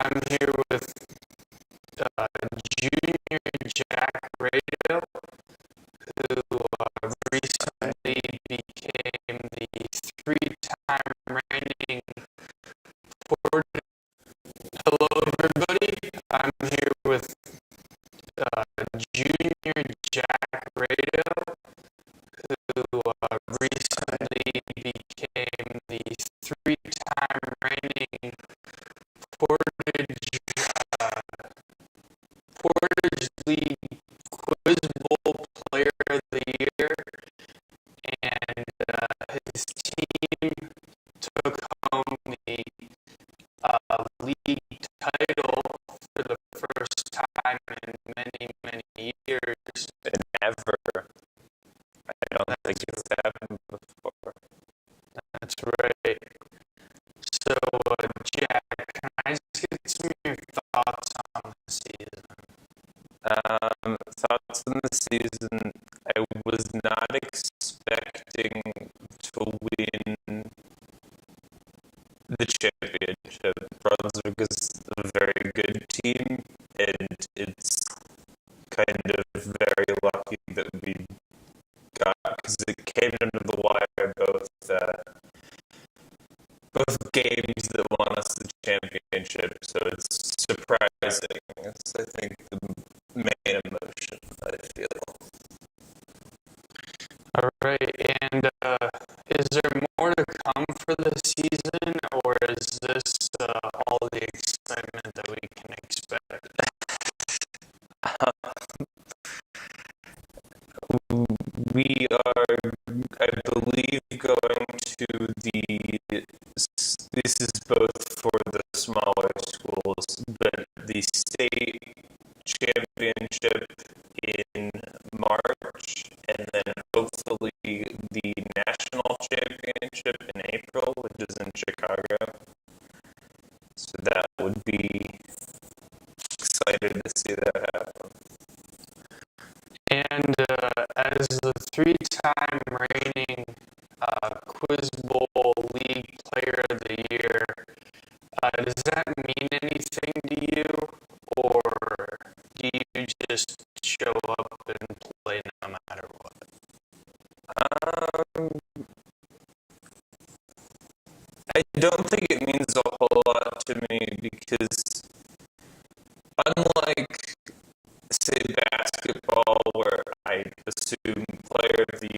I'm here with uh, Junior Jack Radio, who recently became the three-time reigning Ford. Hello, everybody. I'm here with uh, Junior Jack Radio, who recently became the three-time reigning Portage Portage League Quiz Bowl Player of the Year, and his team took home the league title for the first time in many, many years. And ever. I don't think it's happened before. That's right. So, Jack, can I just get some of your thoughts on the season? Thoughts on the season. I was not expecting to win the championship. Brunswick is a very good team, and it's kind of very lucky that we got, because it came into the wire both games that won us the championship, so it's surprising. It's, I think, the main emotion I feel. All right, and is there more to come for the season, or is this all the excitement that we can expect? We are, I believe, going to this is both for the smaller schools, but the state championship in March, and then hopefully the national championship in April, which is in Chicago. So that would be excited to see that happen. And as the three-time reigning Quiz Bowl League Player of the Year, does that mean anything to you, or do you just show up and play no matter what? I don't think it means a whole lot to me because, unlike, say, basketball, where I assume player of the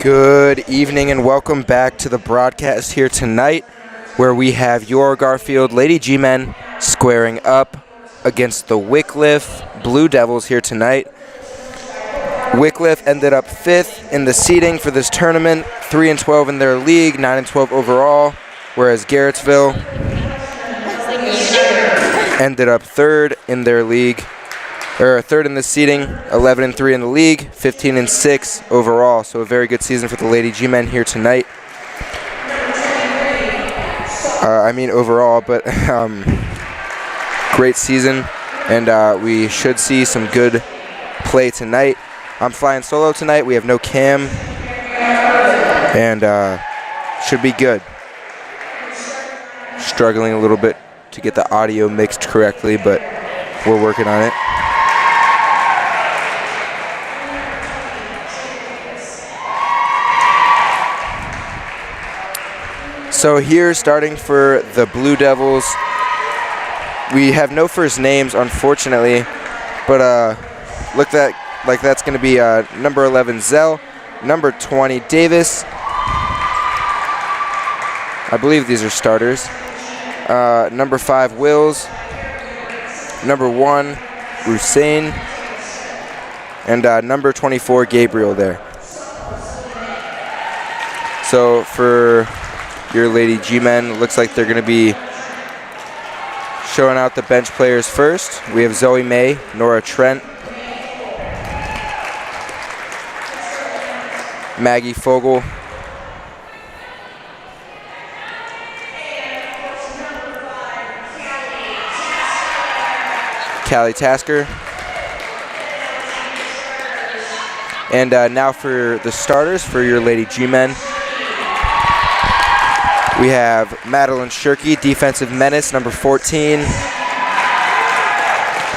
Good evening and welcome back to the broadcast here tonight, where we have your Garfield Lady G-Men squaring up against the Wickliffe Blue Devils here tonight. Wickliffe ended up 5th in the seeding for this tournament, 3-12 in their league, 9-12 overall, whereas Garrettsville ended up 3rd in their league, or 3rd in the seeding, 11-3 in the league, 15-6 overall. So a very good season for the Lady G-Men here tonight. Overall, but great season, and we should see some good play tonight. I'm flying solo tonight. We have no cam, and should be good. Struggling a little bit to get the audio mixed correctly, but we're working on it. So here, starting for the Blue Devils, we have no first names, unfortunately, but look like that's going to be number 11, Zell, number 20, Davis. I believe these are starters. Number 5, Wills, number 1, Hussein, and number 24, Gabriel there. So for your Lady G-Men, looks like they're going to be showing out the bench players first. We have Zoe May, Nora Trent, Maggie Fogel, Callie Tasker, and now for the starters for your Lady G-Men. We have Madeline Shirky, defensive menace, number 14.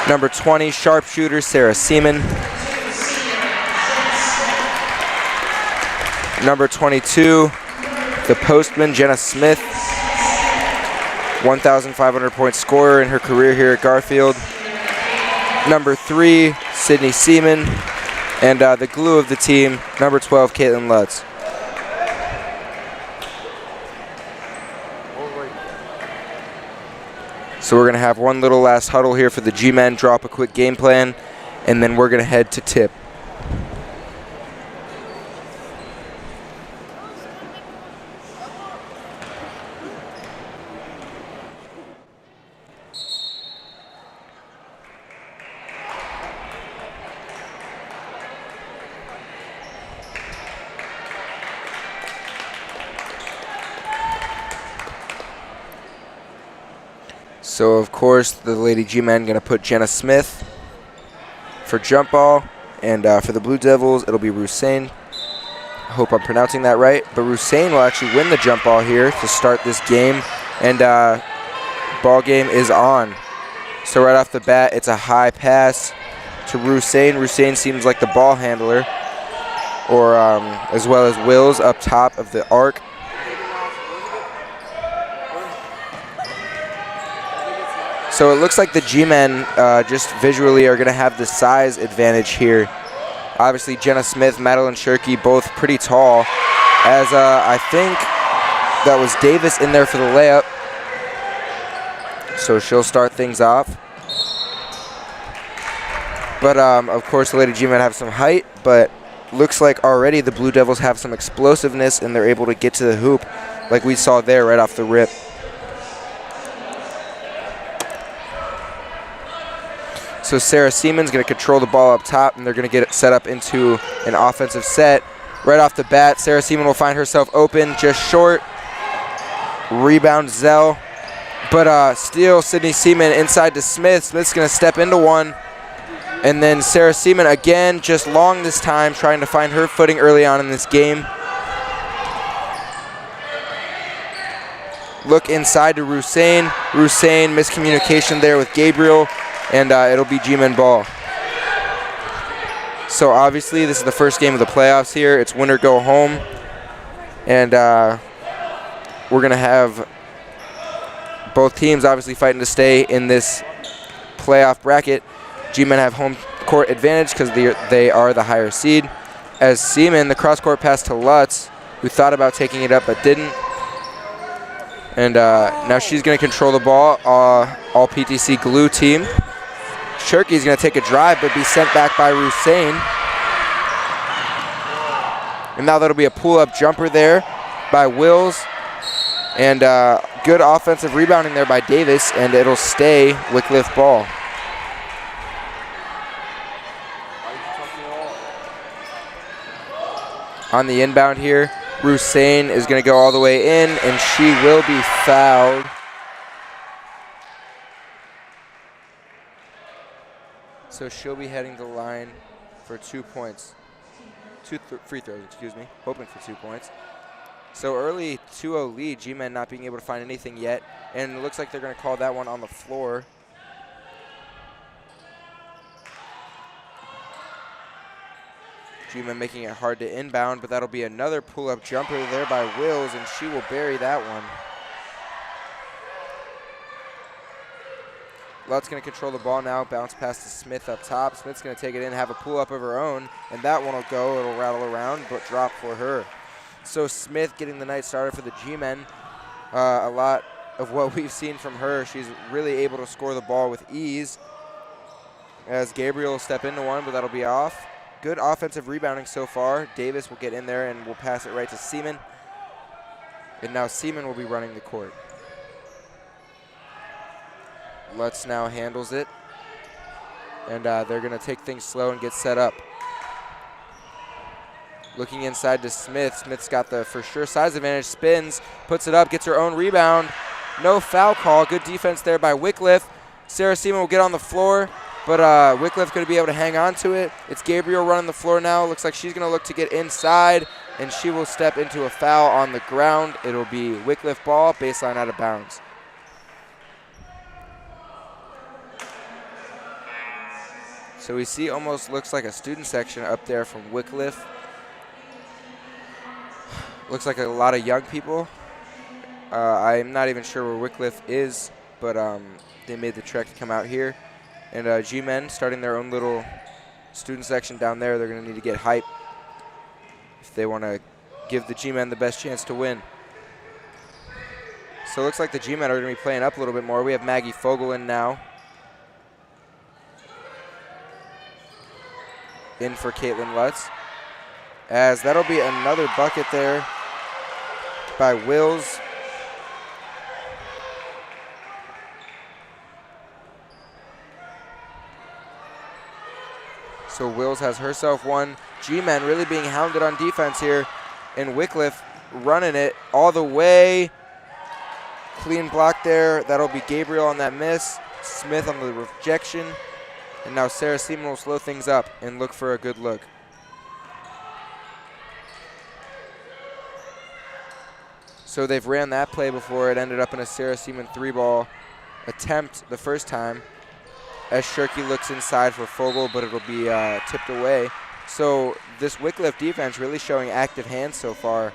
Number 20, sharpshooter, Sarah Seaman. Number 22, the postman, Jenna Smith. 1,500 point scorer in her career here at Garfield. Number 3, Sydney Seaman. And the glue of the team, number 12, Caitlin Lutz. So we're going to have one little last huddle here for the G-Men, drop a quick game plan, and then we're going to head to tip. So, of course, the Lady G-Men going to put Jenna Smith for jump ball, and for the Blue Devils, it'll be Hussein. I hope I'm pronouncing that right. But Hussein will actually win the jump ball here to start this game, and ball game is on. So right off the bat, it's a high pass to Hussein. Hussein seems like the ball handler, or as well as Wills up top of the arc. So it looks like the G-Men just visually are going to have the size advantage here. Obviously, Jenna Smith, Madeline Shirky, both pretty tall. As I think that was Davis in there for the layup. So she'll start things off. But, of course, the Lady G-Men have some height, but looks like already the Blue Devils have some explosiveness, and they're able to get to the hoop like we saw there right off the rip. So Sarah Seaman's going to control the ball up top, and they're going to get it set up into an offensive set. Right off the bat, Sarah Seaman will find herself open, just short. Rebound Zell. But still, Sydney Seaman inside to Smith. Smith's going to step into one. And then Sarah Seaman again, just long this time, trying to find her footing early on in this game. Look inside to Hussein. Hussein, miscommunication there with Gabriel. And it'll be G-Men ball. So obviously this is the first game of the playoffs here. It's win or go home. And we're going to have both teams obviously fighting to stay in this playoff bracket. G-Men have home court advantage because they are the higher seed. as Seaman, the cross-court pass to Lutz, who thought about taking it up but didn't. And now she's going to control the ball, all PTC glue team. Shirky's going to take a drive but be sent back by Rusain. And now that'll be a pull-up jumper there by Wills. And good offensive rebounding there by Davis, and it'll stay Wickliffe ball. On the inbound here, Rusain is going to go all the way in, and she will be fouled. So she'll be heading to the line for 2 points. Free throws, excuse me, hoping for 2 points. So early 2-0 lead, G-Men not being able to find anything yet, and it looks like they're going to call that one on the floor. G-Men making it hard to inbound, but that'll be another pull-up jumper there by Wills, and she will bury that one. Lutz going to control the ball now, bounce pass to Smith up top. Smith's going to take it in, have a pull-up of her own, and that one will go. It'll rattle around, but drop for her. So Smith getting the night starter for the G-Men. A lot of what we've seen from her. She's really able to score the ball with ease. As Gabriel will step into one, but that'll be off. Good offensive rebounding so far. Davis will get in there and will pass it right to Seaman. And now Seaman will be running the court. Lutz now handles it. And they're going to take things slow and get set up. Looking inside to Smith. Smith's got the for sure size advantage. Spins, puts it up, gets her own rebound. No foul call. Good defense there by Wickliffe. Sarah Seaman will get on the floor. But Wickliffe going to be able to hang on to it. It's Gabriel running the floor now. Looks like she's going to look to get inside, and she will step into a foul on the ground. It'll be Wickliffe ball, baseline out of bounds. So we see almost looks like a student section up there from Wickliffe. Looks like a lot of young people. I'm not even sure where Wickliffe is, but they made the trek to come out here. And G-Men starting their own little student section down there. They're going to need to get hype if they want to give the G-Men the best chance to win. So it looks like the G-Men are going to be playing up a little bit more. We have Maggie Fogel in now. In for Caitlin Lutz. As that'll be another bucket there by Wills. So Wills has herself one. G-Men really being hounded on defense here. And Wickliffe running it all the way. Clean block there. That'll be Gabriel on that miss. Smith on the rejection. And now Sarah Seaman will slow things up and look for a good look. So they've ran that play before. It ended up in a Sarah Seaman 3-ball attempt the first time. As Shirky looks inside for Fogel, but it'll be tipped away. So this Wickliffe defense really showing active hands so far,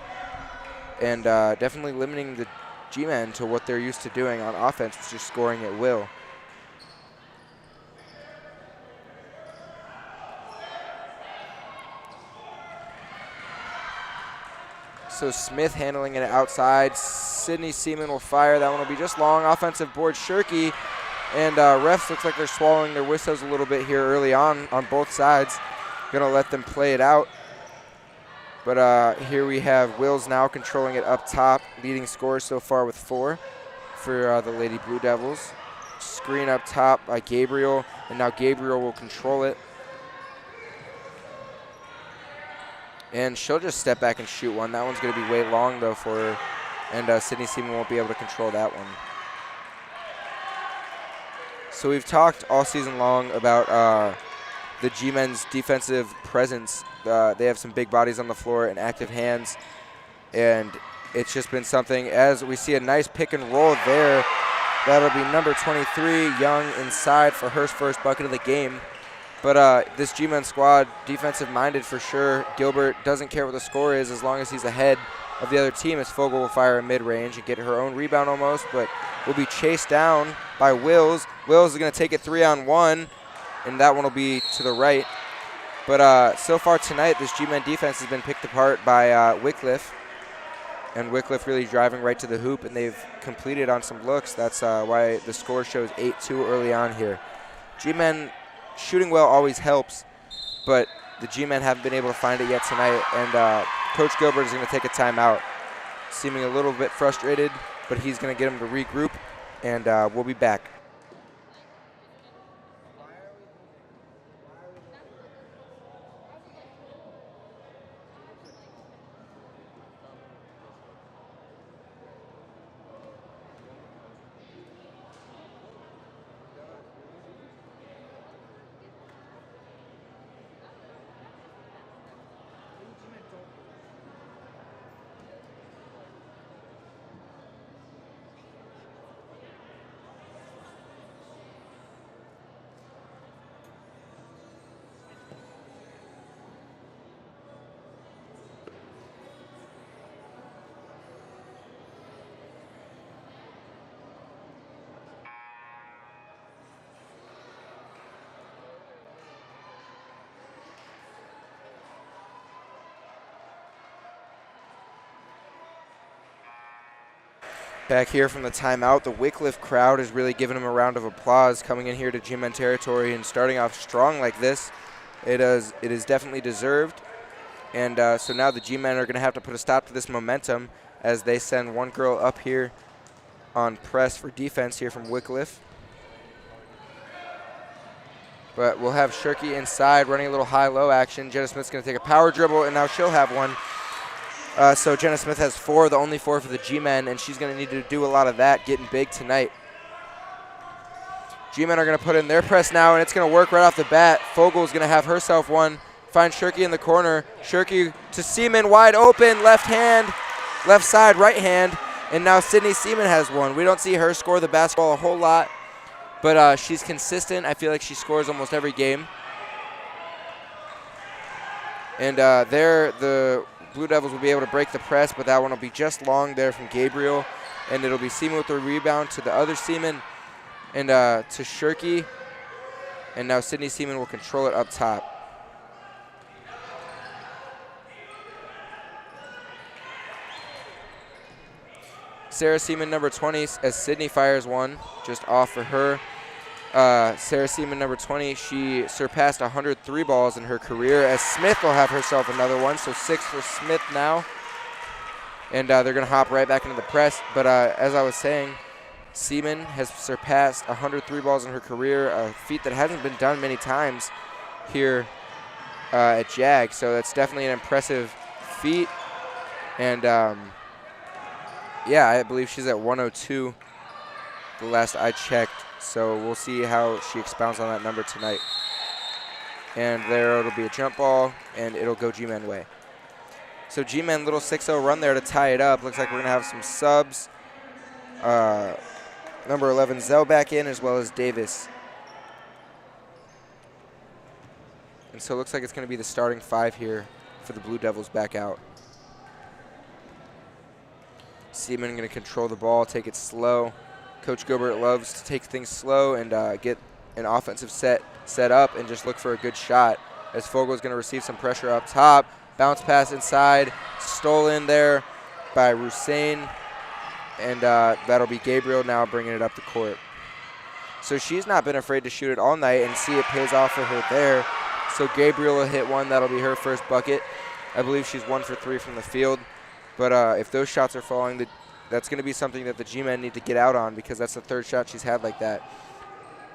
and definitely limiting the G-Men to what they're used to doing on offense, which is scoring at will. So Smith handling it outside. Sydney Seaman will fire. That one will be just long. Offensive board, Shirky. And refs looks like they're swallowing their whistles a little bit here early on both sides. Gonna let them play it out. But here we have Wills now controlling it up top, leading scorers so far with 4 for the Lady Blue Devils. Screen up top by Gabriel, and now Gabriel will control it. And she'll just step back and shoot one. That one's gonna be way long though for her, and Sydney Seaman won't be able to control that one. So we've talked all season long about the G-Men's defensive presence. They have some big bodies on the floor and active hands, and it's just been something. As we see a nice pick and roll there, that'll be number 23, Young, inside for her first bucket of the game. But this G-Men squad, defensive-minded for sure. Gilbert doesn't care what the score is as long as he's ahead of the other team, as Fogel will fire a mid-range and get her own rebound almost, but will be chased down by Wills. Wills is going to take it 3-on-1, and that one will be to the right. But so far tonight, this G-Men defense has been picked apart by Wickliffe. And Wickliffe really driving right to the hoop, and they've completed on some looks. That's why the score shows 8-2 early on here. G-Men shooting well always helps, but the G-Men haven't been able to find it yet tonight. And Coach Gilbert is going to take a timeout, seeming a little bit frustrated, but he's going to get him to regroup, and we'll be back. Back here from the timeout, the Wickliffe crowd is really giving him a round of applause coming in here to G-Men territory and starting off strong like this. It is definitely deserved. And so now the G-Men are going to have to put a stop to this momentum as they send one girl up here on press for defense here from Wickliffe. But we'll have Shirky inside running a little high-low action. Jenna Smith's going to take a power dribble, and now she'll have one. So Jenna Smith has 4, the only 4 for the G-Men, and she's going to need to do a lot of that, getting big tonight. G-Men are going to put in their press now, and it's going to work right off the bat. Fogel's going to have herself one. Finds Shirky in the corner. Shirky to Seaman, wide open, left hand, left side, right hand. And now Sydney Seaman has one. We don't see her score the basketball a whole lot, but she's consistent. I feel like she scores almost every game. And there the Blue Devils will be able to break the press, but that one will be just long there from Gabriel. And it'll be Seaman with the rebound to the other Seaman and to Shirky. And now Sydney Seaman will control it up top. Sarah Seaman, number 20, as Sydney fires one, just off for her. Sarah Seaman, number 20, she surpassed 103 balls in her career, as Smith will have herself another one, so 6 for Smith now. And they're going to hop right back into the press. But as I was saying, Seaman has surpassed 103 balls in her career, a feat that hasn't been done many times here at JAG. So that's definitely an impressive feat. And yeah, I believe she's at 102 the last I checked. So we'll see how she expounds on that number tonight. And there it'll be a jump ball, and it'll go G-Men way. So G-Men, little 6-0 run there to tie it up. Looks like we're going to have some subs. Number 11, Zell back in, as well as Davis. And so it looks like it's going to be the starting 5 here for the Blue Devils back out. Seaman going to control the ball, take it slow. Coach Gilbert loves to take things slow and get an offensive set up and just look for a good shot. As Fogel's going to receive some pressure up top. Bounce pass inside, stolen there by Rusain. And that'll be Gabriel now bringing it up the court. So she's not been afraid to shoot it all night, and see it pays off for her there. So Gabriel will hit one. That'll be her first bucket. I believe she's 1 for 3 from the field. But if those shots are falling, that's going to be something that the G-Men need to get out on, because that's the 3rd shot she's had like that.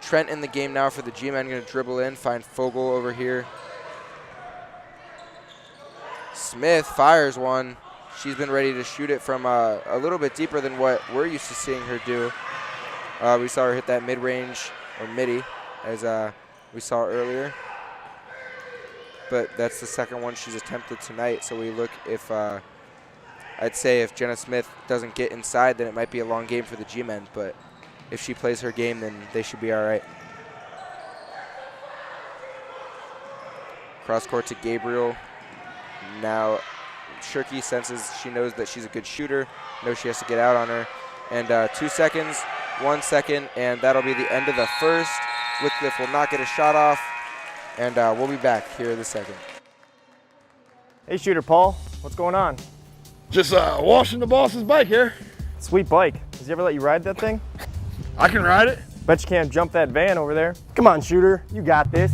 Trent in the game now for the G-Men, going to dribble in, find Fogel over here. Smith fires one. She's been ready to shoot it from a little bit deeper than what we're used to seeing her do. We saw her hit that mid-range, or midi, as we saw earlier. But that's the second one she's attempted tonight, so we look if I'd say if Jenna Smith doesn't get inside, then it might be a long game for the G-Men. But if she plays her game, then they should be all right. Cross court to Gabriel. Now Shirky senses, she knows that she's a good shooter. Knows she has to get out on her. And 2 seconds, 1 second, and that'll be the end of the first. Wickliffe will not get a shot off. And we'll be back here in a second. Hey, Shooter Paul, what's going on? Just washing the boss's bike here. Sweet bike. Does he ever let you ride that thing? I can ride it. Bet you can't jump that van over there. Come on, Shooter, you got this.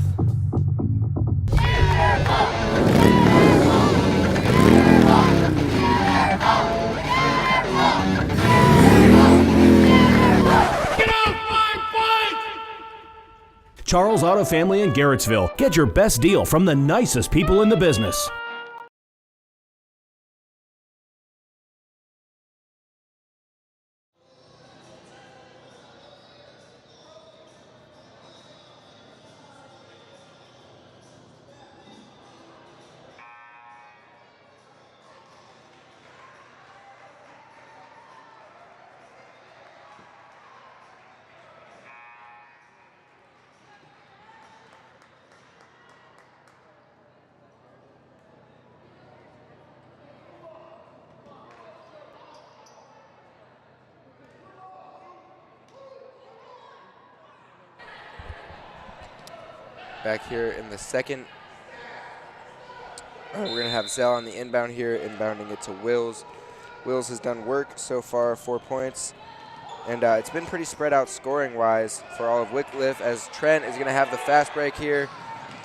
Charles Auto Family in Garrettsville. Get your best deal from the nicest people in the business. Back here in the second. We're going to have Zell on the inbound here, inbounding it to Wills. Wills has done work so far, 4 points. And it's been pretty spread out scoring-wise for all of Wickliffe, as Trent is going to have the fast break here,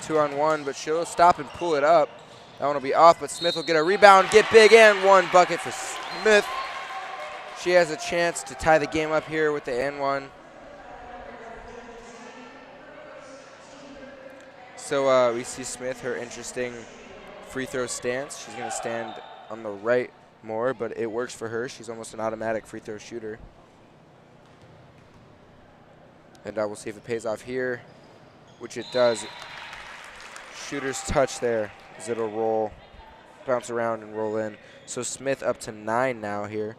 2-on-1, but she'll stop and pull it up. That one will be off, but Smith will get a rebound, get big, and 1 bucket for Smith. She has a chance to tie the game up here with the N1. So we see Smith, her interesting free throw stance. She's going to stand on the right more, but it works for her. She's almost an automatic free throw shooter. And we'll see if it pays off here, which it does. Shooter's touch there as it'll roll, bounce around and roll in. So Smith up to 9 now here.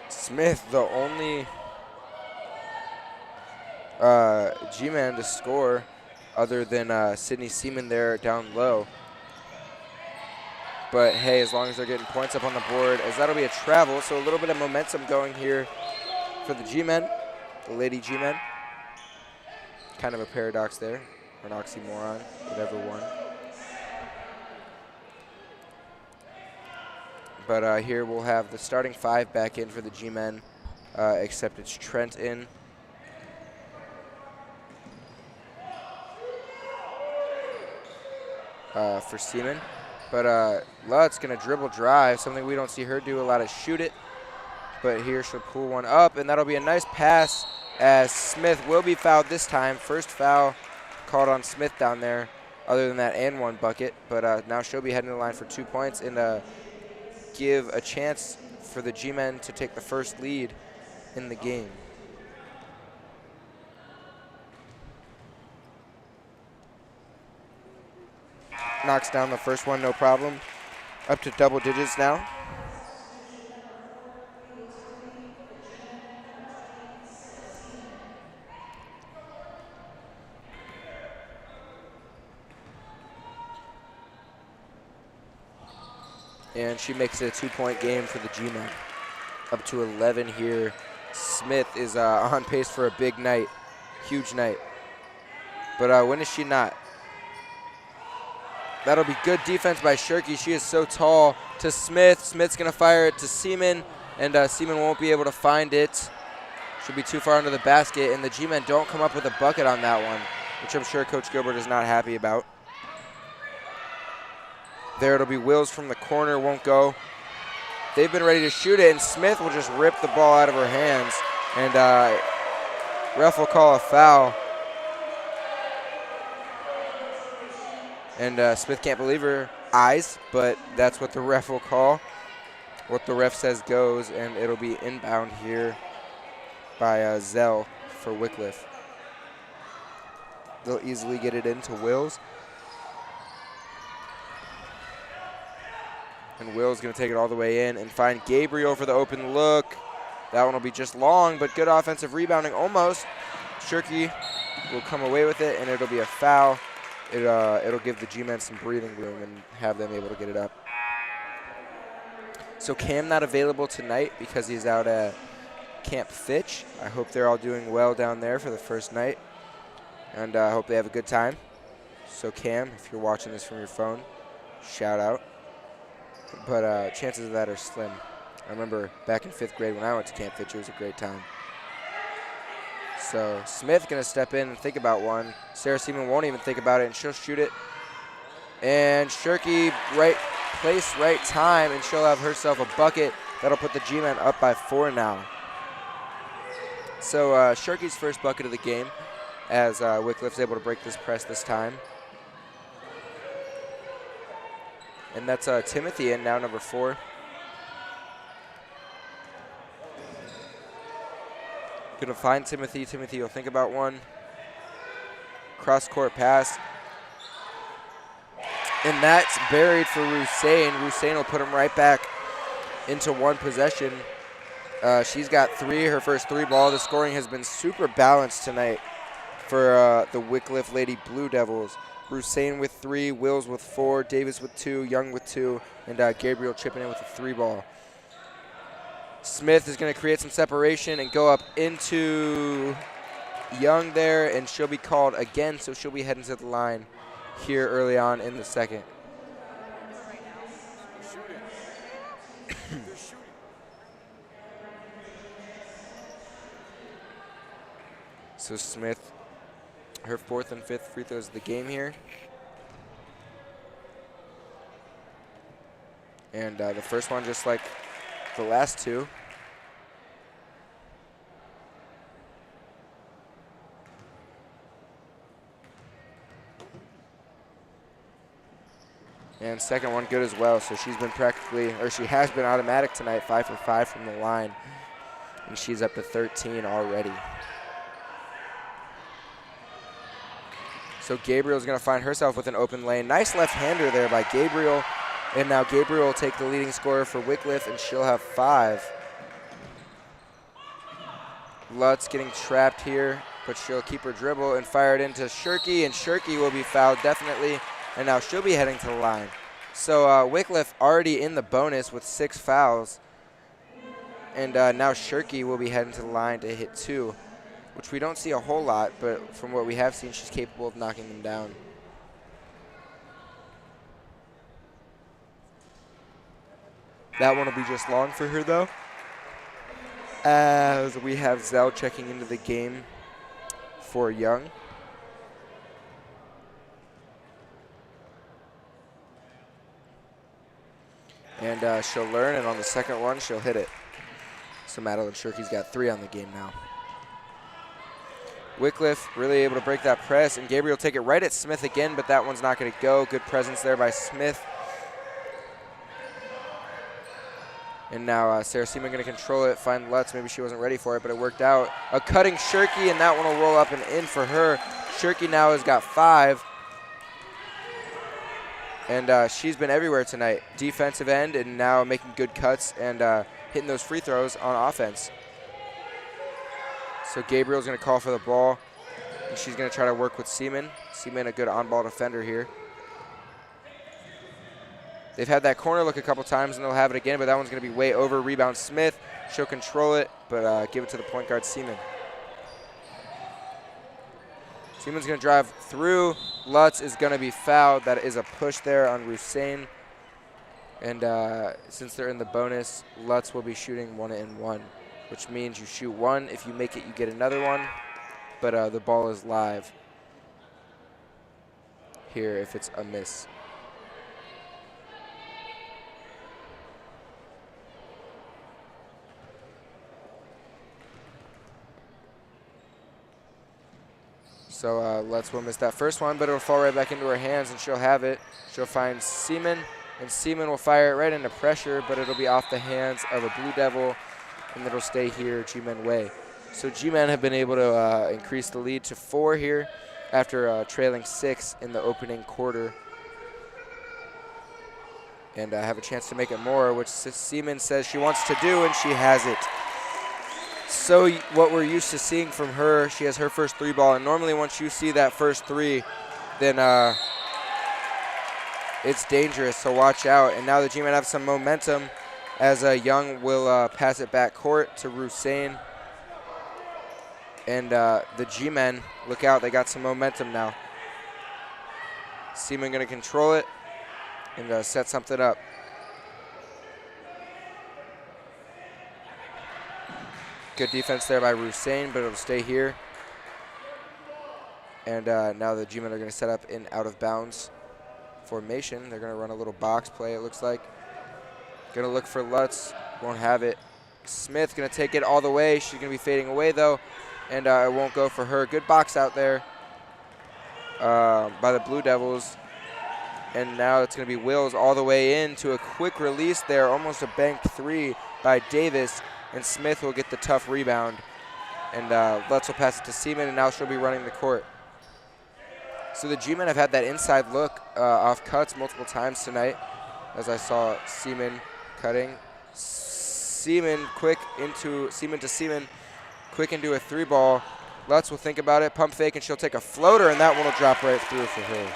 Smith, the only G-man to score other than Sydney Seaman there down low. But hey, as long as they're getting points up on the board, as that'll be a travel, so a little bit of momentum going here for the G-men, the Lady G-men. Kind of a paradox there, or an oxymoron, whatever one. But here we'll have the starting 5 back in for the G-men, except it's Trent in. For Seaman. But Lutt's going to dribble drive, something we don't see her do a lot, is shoot it. But here she'll pull one up, and that'll be a nice pass as Smith will be fouled this time. First foul called on Smith down there, other than that and 1 bucket. But now she'll be heading to the line for 2 points and give a chance for the G-men to take the first lead in the game. Knocks down the first one, no problem. Up to double digits now. And she makes it a 2-point game for the G-men. Up to 11 here. Smith is on pace for a big night, huge night. But when is she not? That'll be good defense by Shirky. She is so tall to Smith. Smith's going to fire it to Seaman, and Seaman won't be able to find it. Should be too far under the basket, and the G-men don't come up with a bucket on that one, which I'm sure Coach Gilbert is not happy about. There it'll be Wills from the corner, won't go. They've been ready to shoot it, and Smith will just rip the ball out of her hands. And ref will call a foul. And Smith can't believe her eyes, but that's what the ref will call. What the ref says goes, and it'll be inbound here by Zell for Wickliffe. They'll easily get it into Wills. And Will's going to take it all the way in and find Gabriel for the open look. That one will be just long, but good offensive rebounding almost. Shirky will come away with it, and it'll be a foul. It'll give the G-men some breathing room and have them able to get it up. So Cam not available tonight because he's out at Camp Fitch. I hope they're all doing well down there for the first night, and I hope they have a good time. So Cam, if you're watching this from your phone, shout out. But chances of that are slim. I remember back in 5th grade when I went to Camp Fitch, it was a great time. So Smith going to step in and think about one. Sarah Seaman won't even think about it, and she'll shoot it. And Shirky, right place, right time, and she'll have herself a bucket. That'll put the G-Men up by 4 now. So Shirky's first bucket of the game, as Wickliffe's able to break this press this time. And that's Timothy in now, number 4. Gonna find Timothy. Timothy will think about one. Cross-court pass. And that's buried for Rusain. Rusain will put him right back into one possession. She's got 3, her first 3 ball. The scoring has been super balanced tonight for the Wickliffe Lady Blue Devils. Rusain with 3, Wills with 4, Davis with 2, Young with 2, and Gabriel chipping in with a 3 ball. Smith is going to create some separation and go up into Young there, and she'll be called again, so she'll be heading to the line here early on in the second. So Smith, her 4th and 5th free throws of the game here. And the first one, just like the last 2. And second one good as well. So she's been she has been automatic tonight, 5 for 5 from the line. And she's up to 13 already. So Gabriel's going to find herself with an open lane. Nice left-hander there by Gabriel. And now Gabriel will take the leading scorer for Wickliffe, and she'll have 5. Lutz getting trapped here, but she'll keep her dribble and fire it into Shirky, and Shirky will be fouled definitely, and now she'll be heading to the line. So Wickliffe already in the bonus with 6 fouls, and now Shirky will be heading to the line to hit 2, which we don't see a whole lot, but from what we have seen, she's capable of knocking them down. That one will be just long for her, though, as we have Zell checking into the game for Young. And she'll learn, and on the second one, she'll hit it. So Madeline Shirky's got 3 on the game now. Wickliffe really able to break that press, and Gabriel take it right at Smith again, but that one's not going to go. Good presence there by Smith. And now Sarah Seaman going to control it, find Lutz. Maybe she wasn't ready for it, but it worked out. A cutting Shirky, and that one will roll up and in for her. Shirky now has got 5. And she's been everywhere tonight. Defensive end, and now making good cuts and hitting those free throws on offense. So Gabriel's going to call for the ball, and she's going to try to work with Seaman. Seaman, a good on-ball defender here. They've had that corner look a couple times, and they'll have it again, but that one's going to be way over. Rebound Smith. She'll control it, but give it to the point guard, Seaman. Seaman's going to drive through. Lutz is going to be fouled. That is a push there on Rusain. And since they're in the bonus, Lutz will be shooting 1 and 1, which means you shoot 1. If you make it, you get another one. But the ball is live here if it's a miss. So Lutz will miss that first one, but it'll fall right back into her hands, and she'll have it. She'll find Seaman, and Seaman will fire it right into pressure, but it'll be off the hands of a Blue Devil, and it'll stay here G-Men way. So G-Men have been able to increase the lead to 4 here after trailing 6 in the opening quarter. And have a chance to make it more, which Seaman says she wants to do, and she has it. So what we're used to seeing from her, she has her first 3 ball, and normally once you see that first 3, then it's dangerous, so watch out. And now the G-Men have some momentum, as Young will pass it back court to Rusain. And the G-men, look out, they got some momentum now. Seaman going to control it and set something up. Good defense there by Rusain, but it'll stay here. And now the G-men are going to set up in out-of-bounds formation. They're going to run a little box play, it looks like. Going to look for Lutz, won't have it. Smith going to take it all the way. She's going to be fading away, though, and it won't go for her. Good box out there by the Blue Devils. And now it's going to be Wills all the way in to a quick release there, almost a bank three by Davis, and Smith will get the tough rebound. And Lutz will pass it to Seaman, and now she'll be running the court. So the G-men have had that inside look off cuts multiple times tonight, as I saw Seaman cutting. Seaman to Seaman, quick into a three ball. Lutz will think about it, pump fake, and she'll take a floater, and that one will drop right through for her.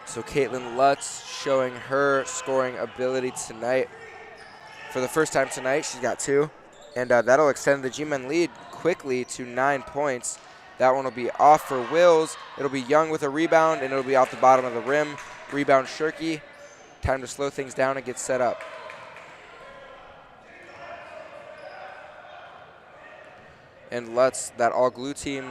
So Caitlin Lutz showing her scoring ability tonight. For the first time tonight, she's got 2. And that'll extend the G-men lead quickly to 9 points. That one will be off for Wills. It'll be Young with a rebound, and it'll be off the bottom of the rim. Rebound Shirky. Time to slow things down and get set up. And Lutz, that all-glue team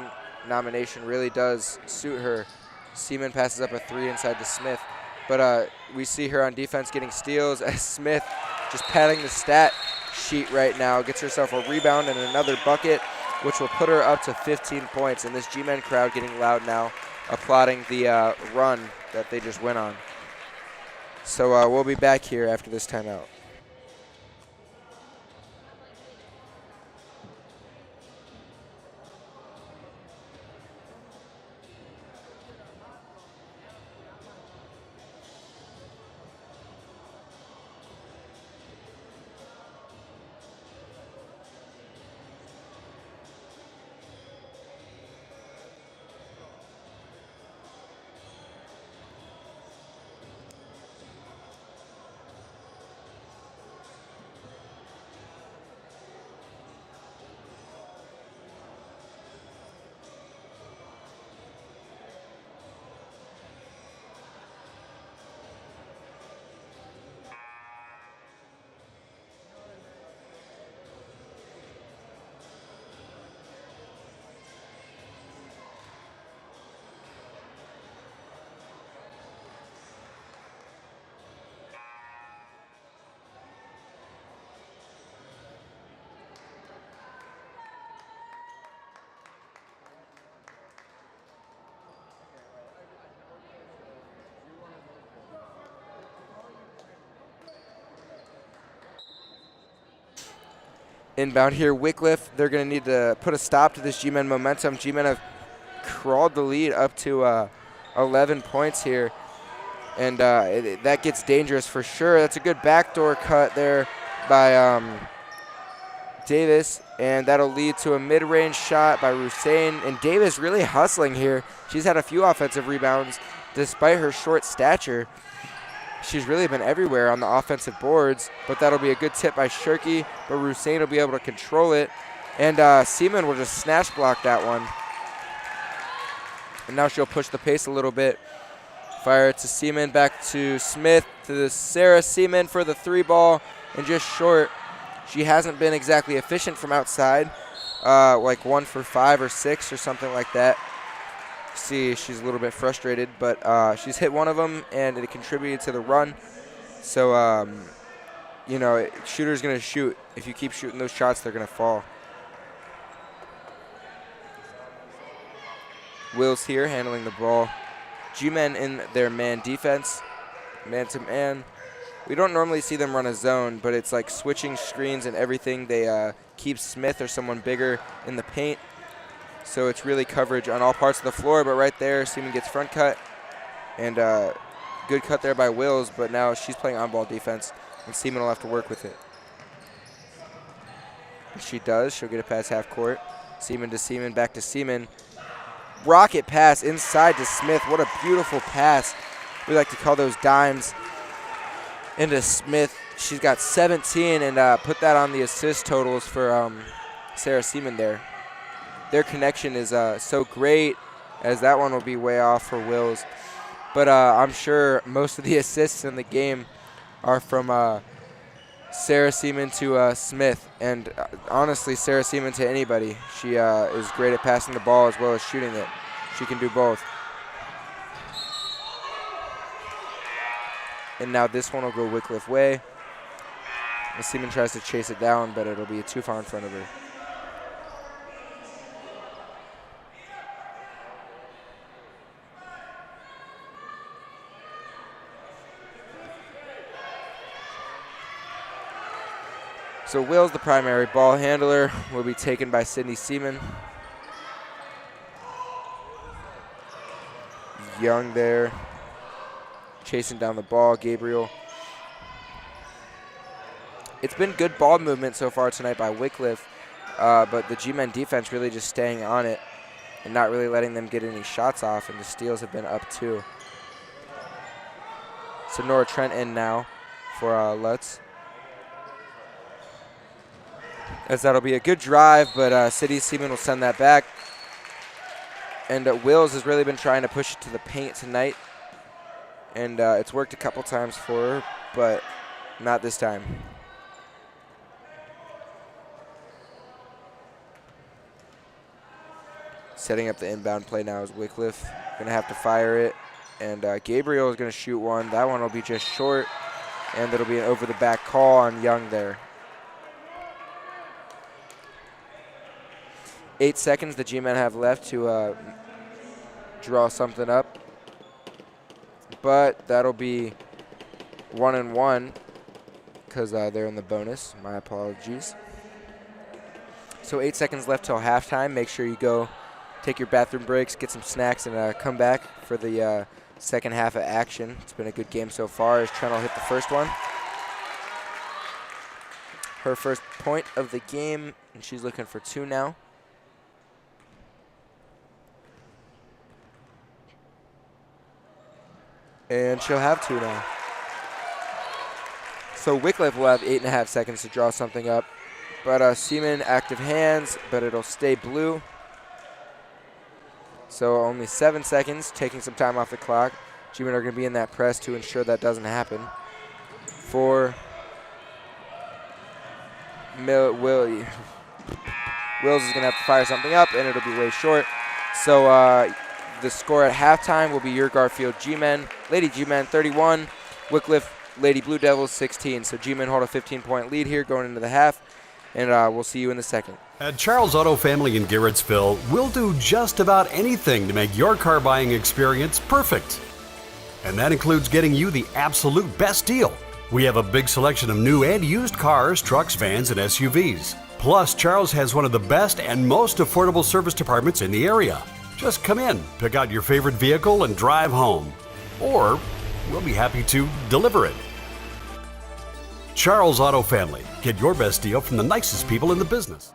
nomination really does suit her. Seaman passes up a 3 inside to Smith. But we see her on defense getting steals as Smith just padding the stat sheet right now. Gets herself a rebound and another bucket, which will put her up to 15 points. And this G-men crowd getting loud now, applauding the run that they just went on. So we'll be back here after this timeout. Inbound here, Wickliffe. They're going to need to put a stop to this G-men momentum. G-men have crawled the lead up to 11 points here, and that gets dangerous for sure. That's a good backdoor cut there by Davis, and that'll lead to a mid-range shot by Rusain. And Davis really hustling here. She's had a few offensive rebounds despite her short stature. She's really been everywhere on the offensive boards, but that'll be a good tip by Shirky, but Rusain will be able to control it. And Seaman will just snatch block that one. And now she'll push the pace a little bit. Fire it to Seaman, back to Smith, to Sarah Seaman for the 3 ball, and just short. She hasn't been exactly efficient from outside, like 1 for 5 or 6 or something like that. See, she's a little bit frustrated, but she's hit one of them, and it contributed to the run. So, you know, shooter's going to shoot. If you keep shooting those shots, they're going to fall. Wills here handling the ball. G-men in their man defense, man-to-man. We don't normally see them run a zone, but it's like switching screens and everything. They keep Smith or someone bigger in the paint. So it's really coverage on all parts of the floor, but right there, Seaman gets front cut. And good cut there by Wills, but now she's playing on-ball defense, and Seaman will have to work with it. If she does, she'll get it past half court. Seaman to Seaman, back to Seaman. rocket pass inside to Smith. What a beautiful pass. We like to call those dimes into Smith. She's got 17 and put that on the assist totals for Sarah Seaman there. Their connection is so great, as that one will be way off for Wills. But I'm sure most of the assists in the game are from Sarah Seaman to Smith. And honestly, Sarah Seaman to anybody. She is great at passing the ball as well as shooting it. She can do both. And now this one will go Wickliffe way. Seaman tries to chase it down, but it'll be too far in front of her. So Will's the primary ball handler, will be taken by Sydney Seaman. Young there, chasing down the ball, Gabriel. It's been good ball movement so far tonight by Wickliffe, but the G-men defense really just staying on it and not really letting them get any shots off, and the steals have been up too. So Nora Trent in now for Lutz. As that'll be a good drive, but City Seaman will send that back. And Wills has really been trying to push it to the paint tonight. And it's worked a couple times for her, but not this time. Setting up the inbound play now is Wickliffe. Going to have to fire it. And Gabriel is going to shoot one. That one will be just short. And it'll be an over-the-back call on Young there. 8 seconds the G-men have left to draw something up. But that'll be 1-1 because they're in the bonus. My apologies. So 8 seconds left till halftime. Make sure you go take your bathroom breaks, get some snacks, and come back for the second half of action. It's been a good game so far as Trent will hit the first one. Her first point of the game, and she's looking for 2 now. And she'll have 2 now. So Wickliffe will have 8.5 seconds to draw something up. But Seaman, active hands, but it'll stay blue. So only 7 seconds, taking some time off the clock. G-men are going to be in that press to ensure that doesn't happen. For Wills is going to have to fire something up, and it'll be way short. So the score at halftime will be your Garfield G-men, Lady G-men 31, Wickliffe Lady Blue Devils 16. So G-men hold a 15-point lead here going into the half, and we'll see you in the second. At Charles Auto Family in Garrettsville, we'll do just about anything to make your car buying experience perfect. And that includes getting you the absolute best deal. We have a big selection of new and used cars, trucks, vans, and SUVs. Plus, Charles has one of the best and most affordable service departments in the area. Just come in, pick out your favorite vehicle, and drive home. Or we'll be happy to deliver it. Charles Auto Family. Get your best deal from the nicest people in the business.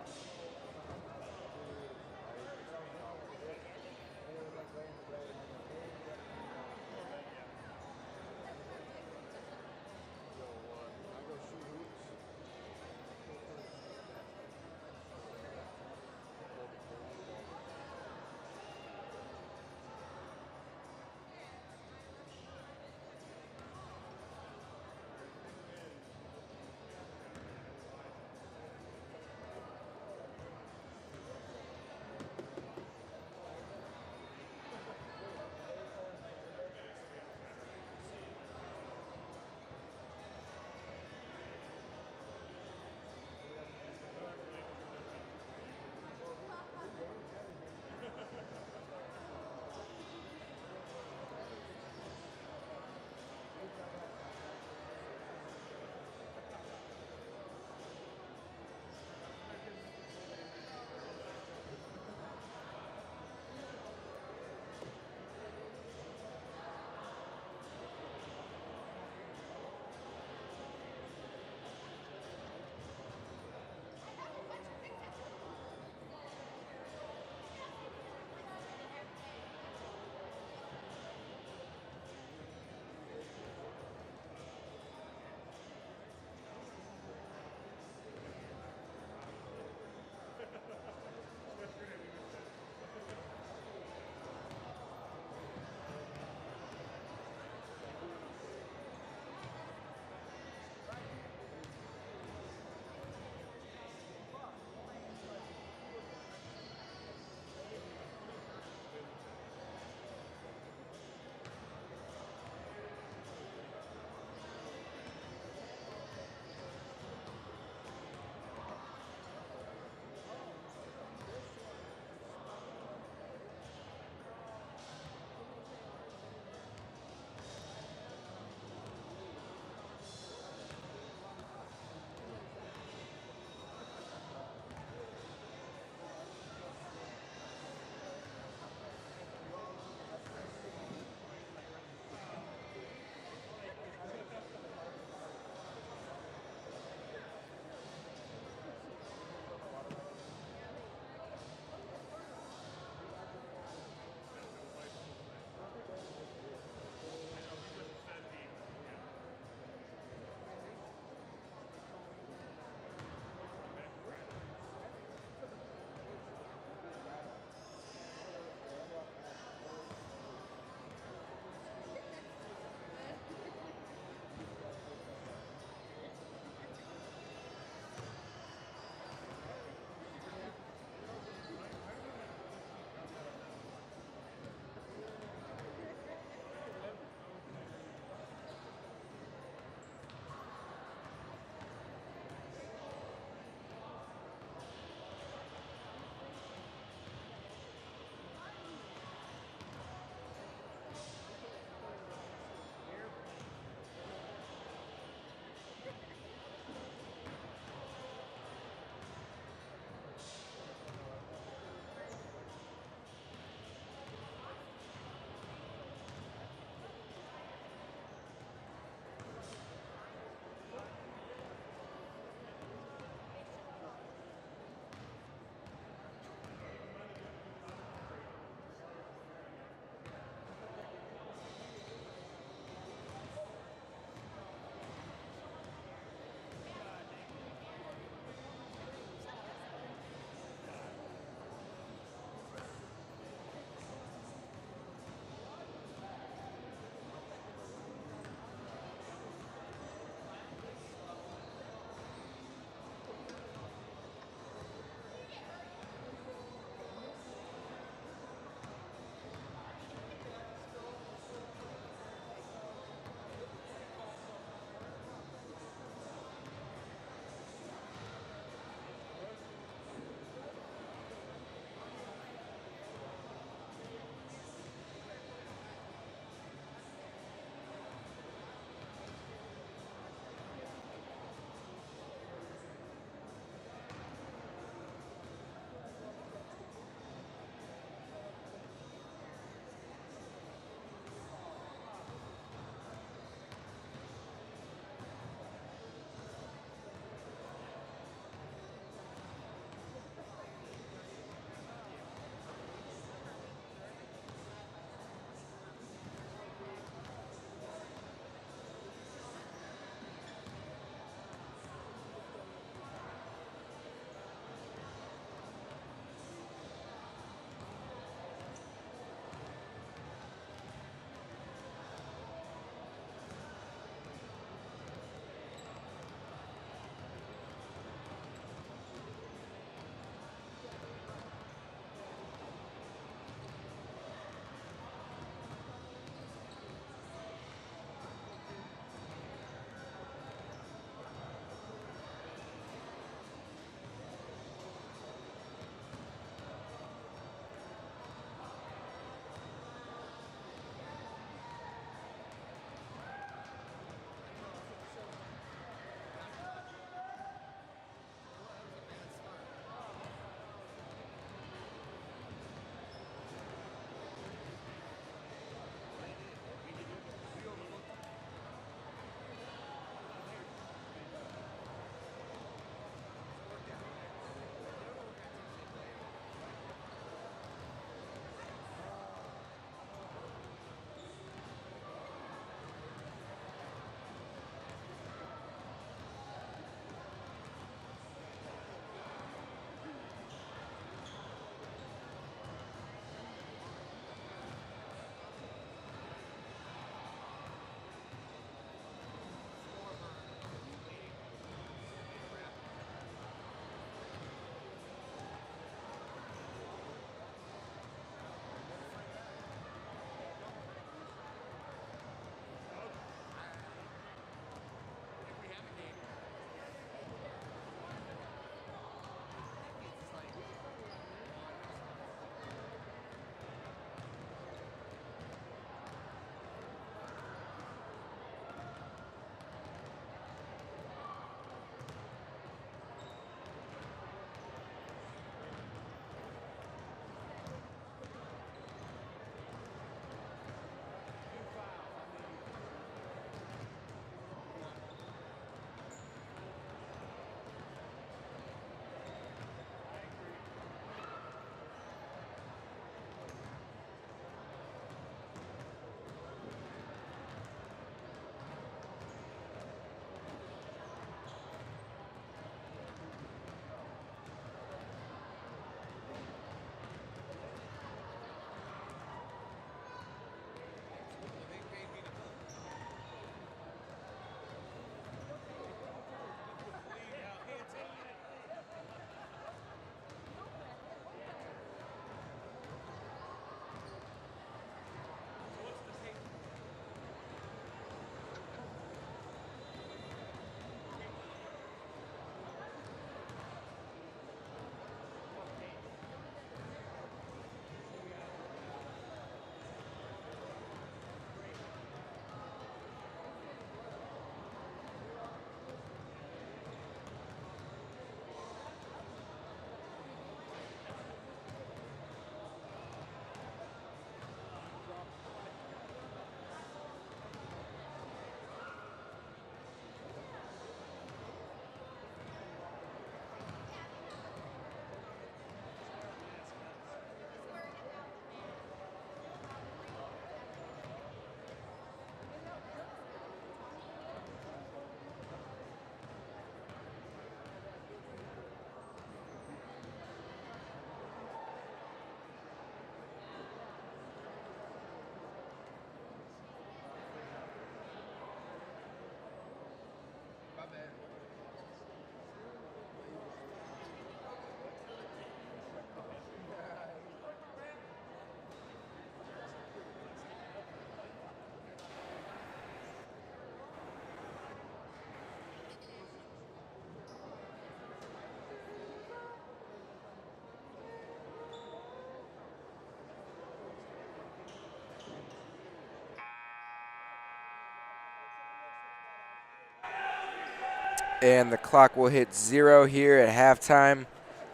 And the clock will hit 0 here at halftime,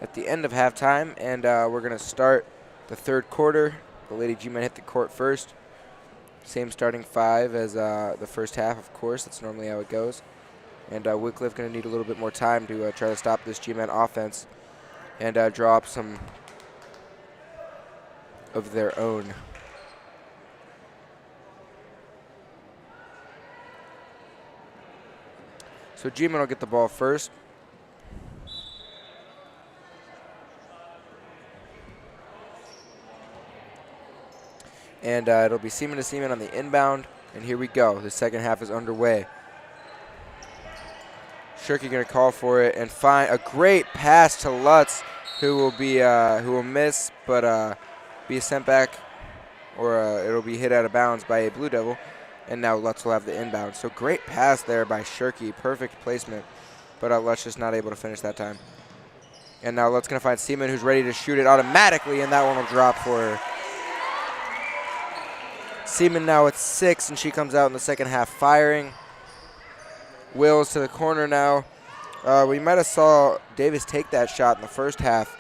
at the end of halftime, and we're going to start the third quarter. The Lady G-Men hit the court first. Same starting 5 as the first half, of course. That's normally how it goes. And Wickliffe going to need a little bit more time to try to stop this G-Men offense and draw up some of their own. So G-Men will get the ball first. And it'll be Seaman to Seaman on the inbound. And here we go. The second half is underway. Shirky going to call for it and find a great pass to Lutz, who will miss, but be sent back, or it'll be hit out of bounds by a Blue Devil. And now Lutz will have the inbound. So great pass there by Shirky. Perfect placement. But Lutz just not able to finish that time. And now Lutz going to find Seaman, who's ready to shoot it automatically, and that one will drop for her. Seaman now with 6, and she comes out in the second half firing. Wills to the corner now. We might have saw Davis take that shot in the first half.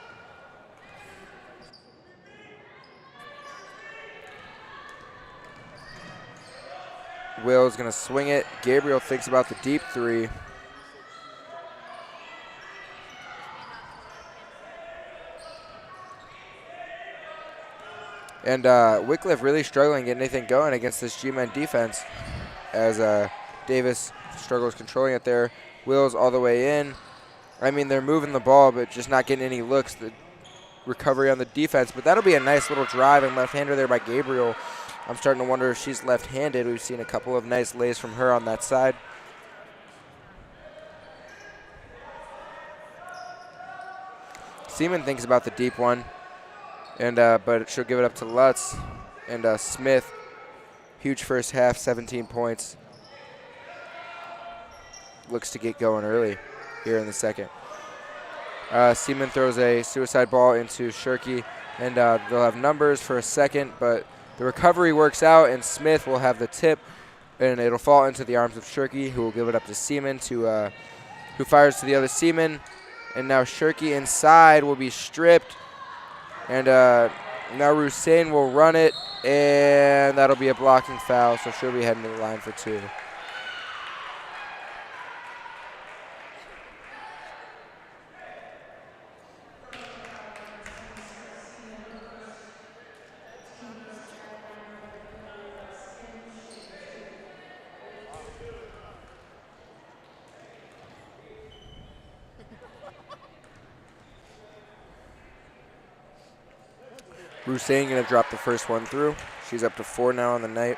Will's going to swing it. Gabriel thinks about the deep 3. And Wickliffe really struggling getting anything going against this G-Men defense as Davis struggles controlling it there. Will's all the way in. I mean, they're moving the ball, but just not getting any looks. The recovery on the defense. But that'll be a nice little drive and left-hander there by Gabriel. I'm starting to wonder if she's left-handed. We've seen a couple of nice lays from her on that side. Seaman thinks about the deep one. And but she'll give it up to Lutz. And Smith, huge first half, 17 points. Looks to get going early here in the second. Seaman throws a suicide ball into Shirky, and they'll have numbers for a second, but the recovery works out, and Smith will have the tip, and it'll fall into the arms of Shirky, who will give it up to Seaman, who fires to the other Seaman. And now Shirky inside will be stripped. And now Hussein will run it, and that'll be a blocking foul, so she'll be heading to the line for 2. Hussein going to drop the first one through. She's up to 4 now on the night.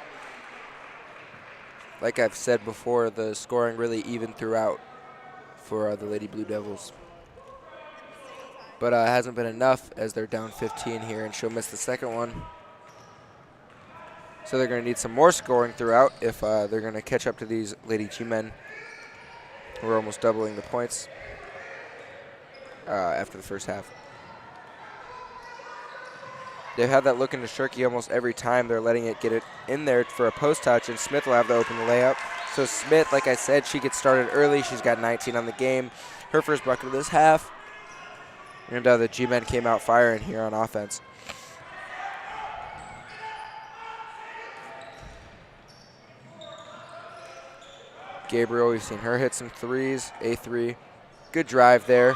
Like I've said before, the scoring really even throughout for the Lady Blue Devils. But it hasn't been enough as they're down 15 here, and she'll miss the second one. So they're going to need some more scoring throughout if they're going to catch up to these Lady G-Men, who are almost doubling the points after the first half. They've had that look into Shirky almost every time. They're letting it get it in there for a post touch, and Smith will have to open the layup. So Smith, like I said, she gets started early. She's got 19 on the game. Her first bucket of this half. And the G-Men came out firing here on offense. Gabriel, we've seen her hit some threes, a 3. Good drive there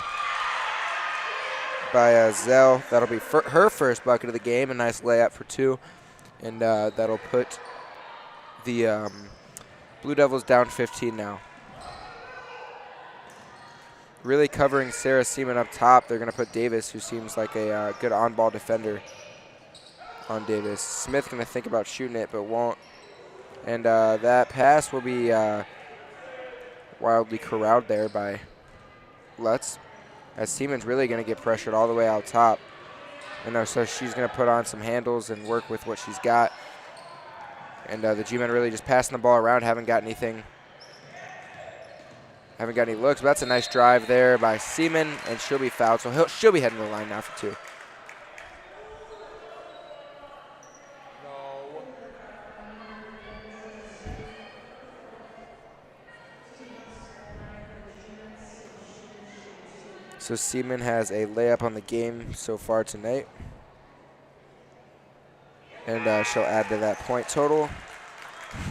by Zell. That'll be her first bucket of the game. A nice layup for 2. And that'll put the Blue Devils down 15 now. Really covering Sarah Seaman up top. They're going to put Davis, who seems like a good on-ball defender, on Davis. Smith going to think about shooting it, but won't. And that pass will be wildly corralled there by Lutz, as Seaman's really going to get pressured all the way out top. And so she's going to put on some handles and work with what she's got. And the G-Men really just passing the ball around, haven't got anything. Haven't got any looks, but that's a nice drive there by Seaman, and she'll be fouled. So she'll be heading to the line now for 2. So Seaman has a layup on the game so far tonight. And she'll add to that point total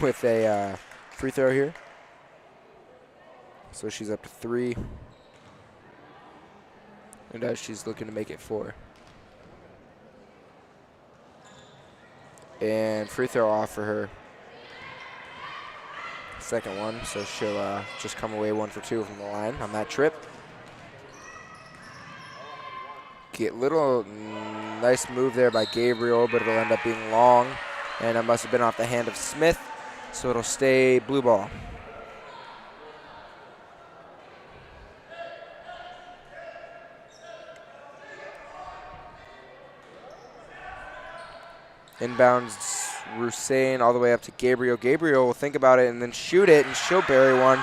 with a free throw here. So she's up to 3. And she's looking to make it 4. And free throw off for her. Second one, so she'll just come away 1 for 2 from the line on that trip. Get little nice move there by Gabriel, but it'll end up being long. And it must have been off the hand of Smith, so it'll stay blue ball. Inbounds Rusain all the way up to Gabriel. Gabriel will think about it and then shoot it, and she'll bury one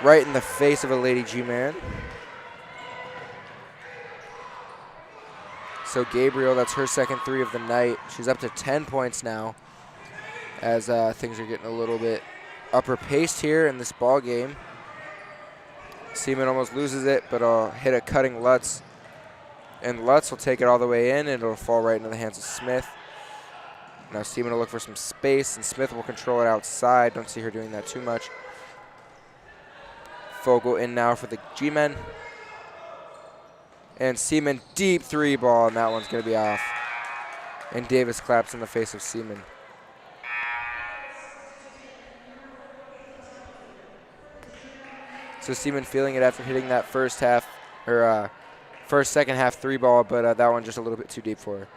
right in the face of a Lady G-Man. So Gabriel, that's her second 3 of the night. She's up to 10 points now as things are getting a little bit upper paced here in this ball game. Seaman almost loses it, but I'll hit a cutting Lutz. And Lutz will take it all the way in, and it'll fall right into the hands of Smith. Now Seaman will look for some space, and Smith will control it outside. Don't see her doing that too much. Fogel in now for the G-Men. And Seaman deep 3 ball, and that one's going to be off. And Davis claps in the face of Seaman. So Seaman feeling it after hitting that second half 3 ball, but that one just a little bit too deep for her.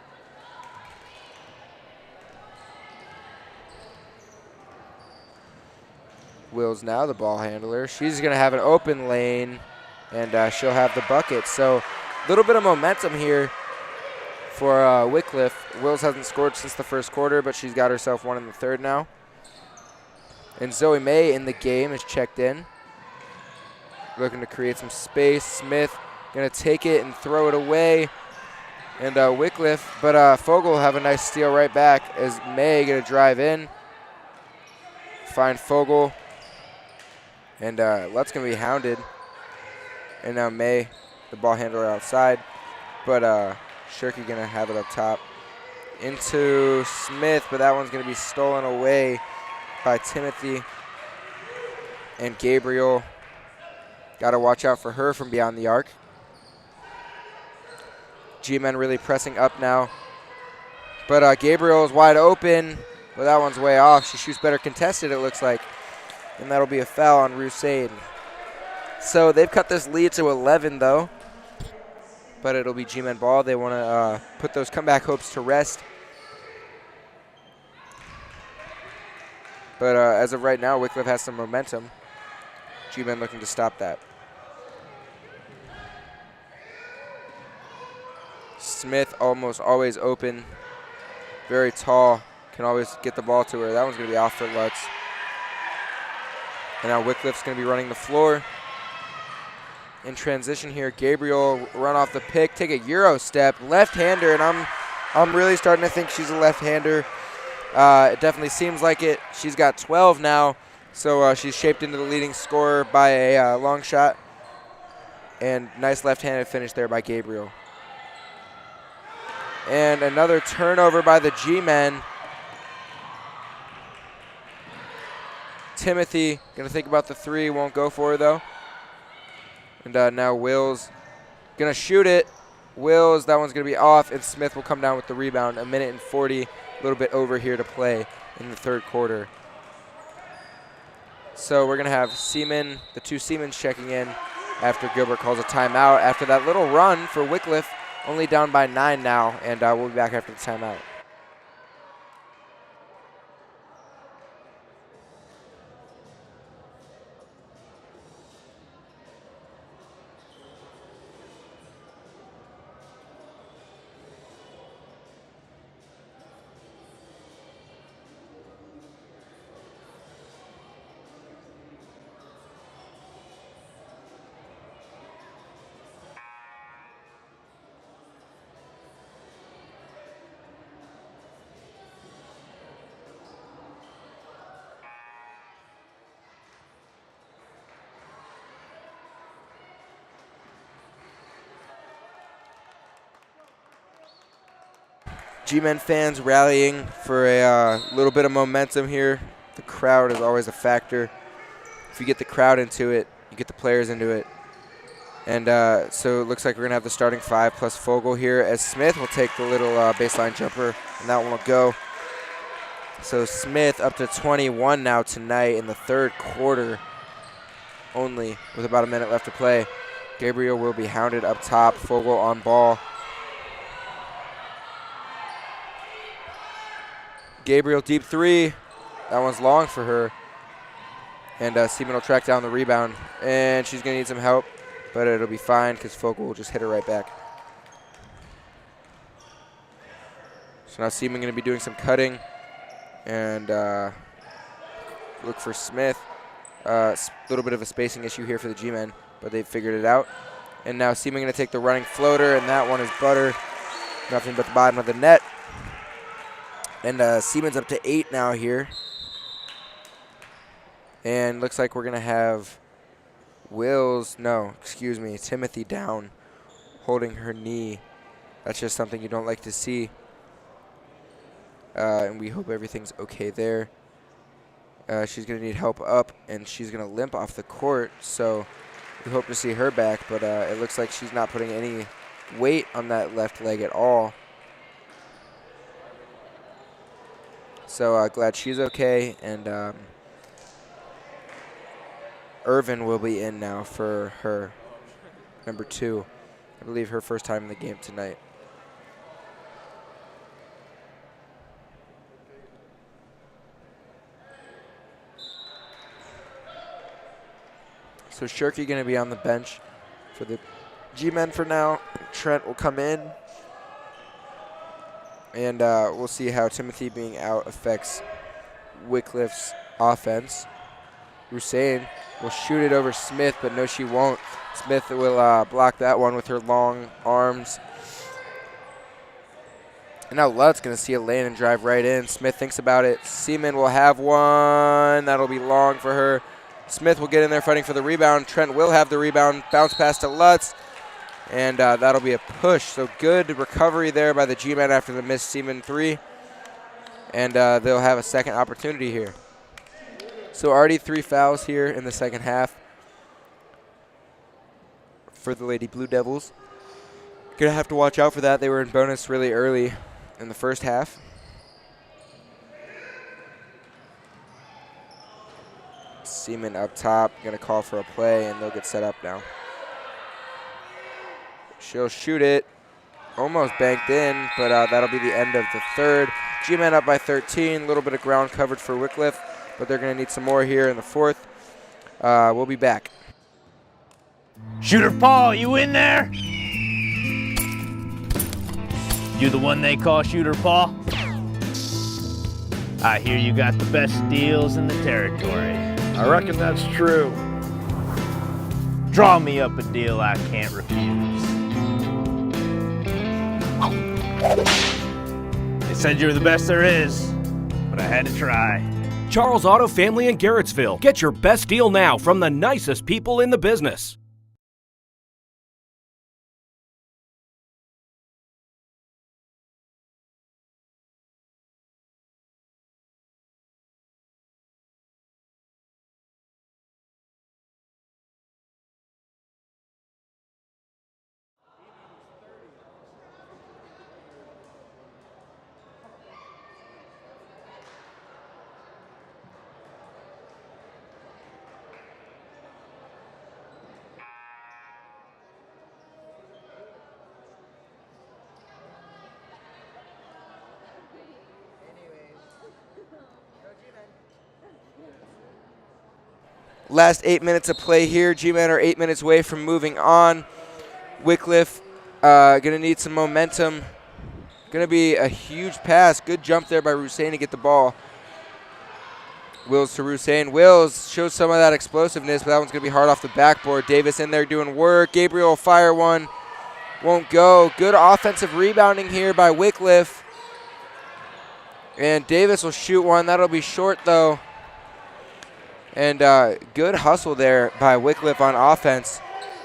Wills now, the ball handler. She's going to have an open lane, and she'll have the bucket. So a little bit of momentum here for Wickliffe. Wills hasn't scored since the first quarter, but she's got herself one in the third now. And Zoe May in the game is checked in. Looking to create some space. Smith going to take it and throw it away. And Wickliffe, but Fogel will have a nice steal right back as May going to drive in. Find Fogel. And Lutz going to be hounded. And now May, the ball handler outside. But Shirky going to have it up top. Into Smith, but that one's going to be stolen away by Timothy. And Gabriel. Got to watch out for her from beyond the arc. G-Men really pressing up now. But Gabriel is wide open. But that one's way off. She shoots better contested, it looks like. And that'll be a foul on Rusain. So they've cut this lead to 11, though. But it'll be G-Men ball. They want to put those comeback hopes to rest. But as of right now, Wickliffe has some momentum. G-Men looking to stop that. Smith almost always open. Very tall. Can always get the ball to her. That one's going to be off for Lutz. And now Wickliffe's going to be running the floor. In transition here, Gabriel run off the pick, take a Euro step, left-hander, and I'm really starting to think she's a left-hander. It definitely seems like it. She's got 12 now, so she's shaped into the leading scorer by a long shot. And nice left-handed finish there by Gabriel. And another turnover by the G-Men. Timothy going to think about the 3, won't go for her though. And now Wills going to shoot it. Wills, that one's going to be off, and Smith will come down with the rebound. 1:40, a little bit over here to play in the third quarter. So we're going to have Seaman, the 2 Seamans checking in after Gilbert calls a timeout. After that little run for Wickliffe, only down by 9 now, and we'll be back after the timeout. G-Men fans rallying for a little bit of momentum here. The crowd is always a factor. If you get the crowd into it, you get the players into it. And so it looks like we're going to have the starting 5 plus Fogel here, as Smith will take the little baseline jumper, and that one will go. So Smith up to 21 now tonight in the third quarter only, with about a minute left to play. Gabriel will be hounded up top. Fogel on ball. Gabriel deep 3. That one's long for her. And Seaman will track down the rebound. And she's going to need some help, but it'll be fine because Fogel will just hit her right back. So now Seaman going to be doing some cutting. And look for Smith. A little bit of a spacing issue here for the G-Men, but they've figured it out. And now Seaman going to take the running floater, and that one is butter. Nothing but the bottom of the net. And Seaman's up to 8 now here. And looks like we're going to have Timothy down, holding her knee. That's just something you don't like to see. And we hope everything's okay there. She's going to need help up, and she's going to limp off the court. So we hope to see her back, but it looks like she's not putting any weight on that left leg at all. So glad she's okay, and Irvin will be in now for her, number 2. I believe her first time in the game tonight. So Shirky going to be on the bench for the G-Men for now. Trent will come in. And we'll see how Timothy being out affects Wickliffe's offense. Hussein will shoot it over Smith, but no, she won't. Smith will block that one with her long arms. And now Lutt's going to see a lane and drive right in. Smith thinks about it. Seaman will have one. That'll be long for her. Smith will get in there fighting for the rebound. Trent will have the rebound. Bounce pass to Lutz. And that'll be a push. So good recovery there by the G-Men after the missed Seaman 3. And they'll have a second opportunity here. So already 3 fouls here in the second half for the Lady Blue Devils. Going to have to watch out for that. They were in bonus really early in the first half. Seaman up top, going to call for a play, and they'll get set up now. She'll shoot it. Almost banked in, but that'll be the end of the third. G-Men up by 13. A little bit of ground covered for Wickliffe, but they're going to need some more here in the fourth. We'll be back. Shooter Paul, you in there? You the one they call Shooter Paul? I hear you got the best deals in the territory. I reckon that's true. Draw me up a deal I can't refuse. They said you're the best there is, but I had to try. Charles Auto Family in Garrettsville. Get your best deal now from the nicest people in the business. Last 8 minutes of play here. G-Men are 8 minutes away from moving on. Wickliffe going to need some momentum. Going to be a huge pass. Good jump there by Hussein to get the ball. Wills to Hussein. Wills shows some of that explosiveness, but that one's going to be hard off the backboard. Davis in there doing work. Gabriel will fire one. Won't go. Good offensive rebounding here by Wickliffe. And Davis will shoot one. That'll be short, though. And good hustle there by Wickliffe on offense.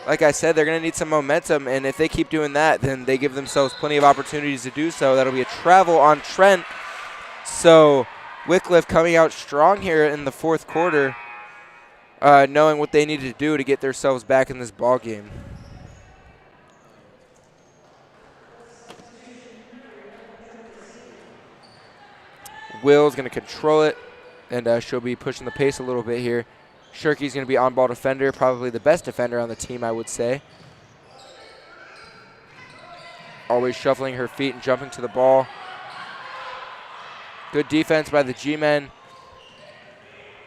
like I said, they're going to need some momentum, and if they keep doing that, then they give themselves plenty of opportunities to do so. That'll be a travel on Trent. So Wickliffe coming out strong here in the fourth quarter, knowing what they need to do to get themselves back in this ball game. Will's going to control it, and she'll be pushing the pace a little bit here. Shirky's going to be on-ball defender, probably the best defender on the team, I would say. Always shuffling her feet and jumping to the ball. Good defense by the G-men.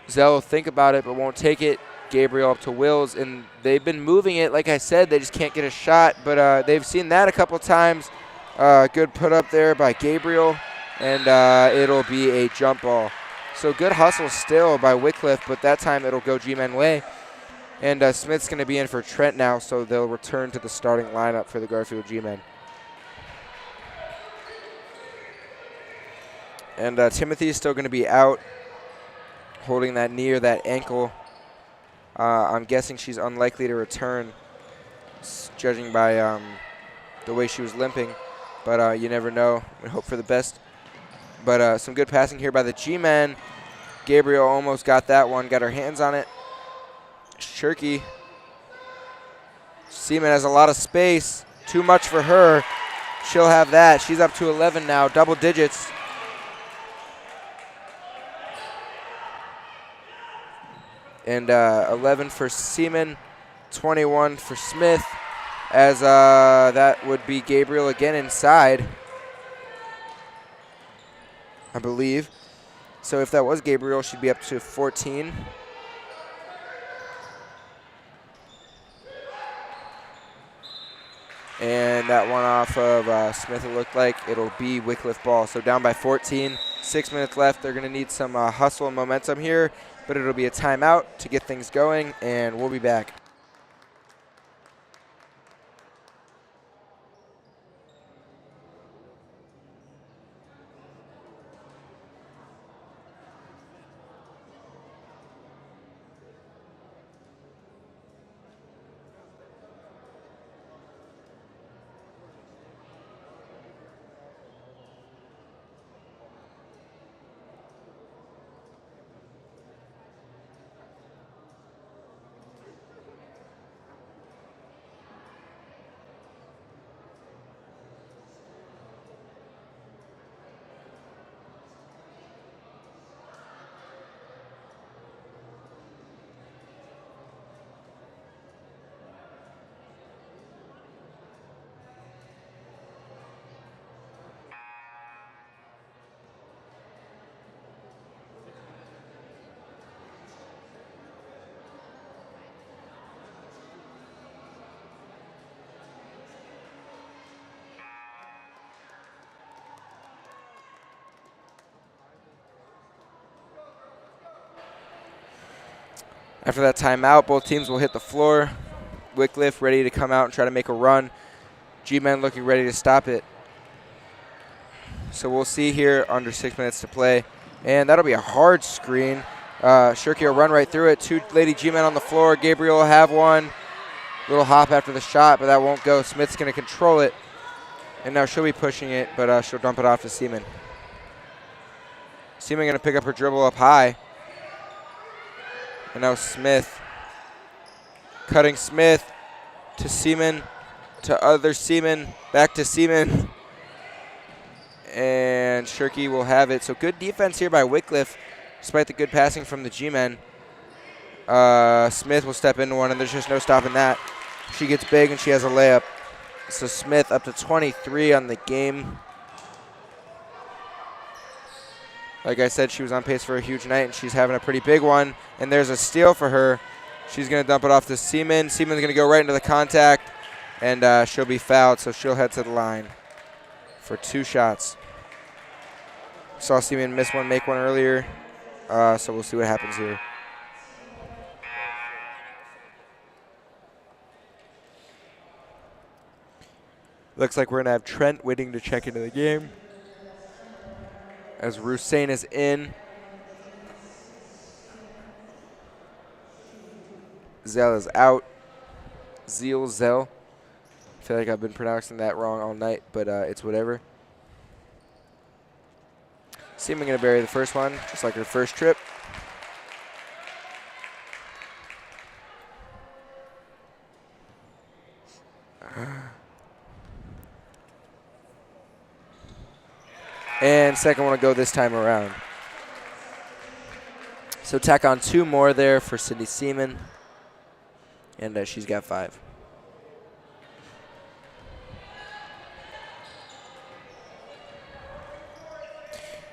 Zell will think about it but won't take it. Gabriel up to Wills, and they've been moving it. Like I said, they just can't get a shot, but they've seen that a couple times. Good put up there by Gabriel, and it'll be a jump ball. So good hustle still by Wickliffe, but that time it'll go G-men way. And Smith's going to be in for Trent now, so they'll return to the starting lineup for the Garfield G-men. And Timothy's still going to be out, holding that knee or that ankle. I'm guessing she's unlikely to return, judging by the way she was limping. But you never know. We hope for the best. But some good passing here by the G-men. Gabriel almost got that one, got her hands on it. Shirky. Seaman has a lot of space. Too much for her. She'll have that. She's up to 11 now, double digits. And 11 for Seaman, 21 for Smith, as that would be Gabriel again inside, I believe. So if that was Gabriel, she'd be up to 14. And that one off of Smith, it looked like it'll be Wickliffe ball. So down by 14, 6 minutes left. They're going to need some hustle and momentum here, but it'll be a timeout to get things going, and we'll be back. After that timeout, both teams will hit the floor. Wickliffe ready to come out and try to make a run. G-men looking ready to stop it. So we'll see here, under 6 minutes to play. And that'll be a hard screen. Shirky will run right through it. Two Lady G-men on the floor. Gabriel will have one. Little hop after the shot, but that won't go. Smith's going to control it. And now she'll be pushing it, but she'll dump it off to Seaman. Seaman going to pick up her dribble up high. And now Smith, cutting Smith to Seaman, to other Seaman, back to Seaman. And Shirky will have it. So good defense here by Wickliffe, despite the good passing from the G-men. Smith will step into one, and there's just no stopping that. She gets big, and she has a layup. So Smith up to 23 on the game. Like I said, she was on pace for a huge night, and she's having a pretty big one. And there's a steal for her. She's going to dump it off to Seaman. Seaman's going to go right into the contact, and she'll be fouled, so she'll head to the line for 2 shots. Saw Seaman miss one, make one earlier, so we'll see what happens here. Looks like we're going to have Trent waiting to check into the game, as Rusain is in. Zell is out. Zell. I feel like I've been pronouncing that wrong all night, but it's whatever. Seaman going to bury the first one, just like her first trip. And second one to go this time around. So tack on 2 more there for Sydney Seaman. And she's got 5.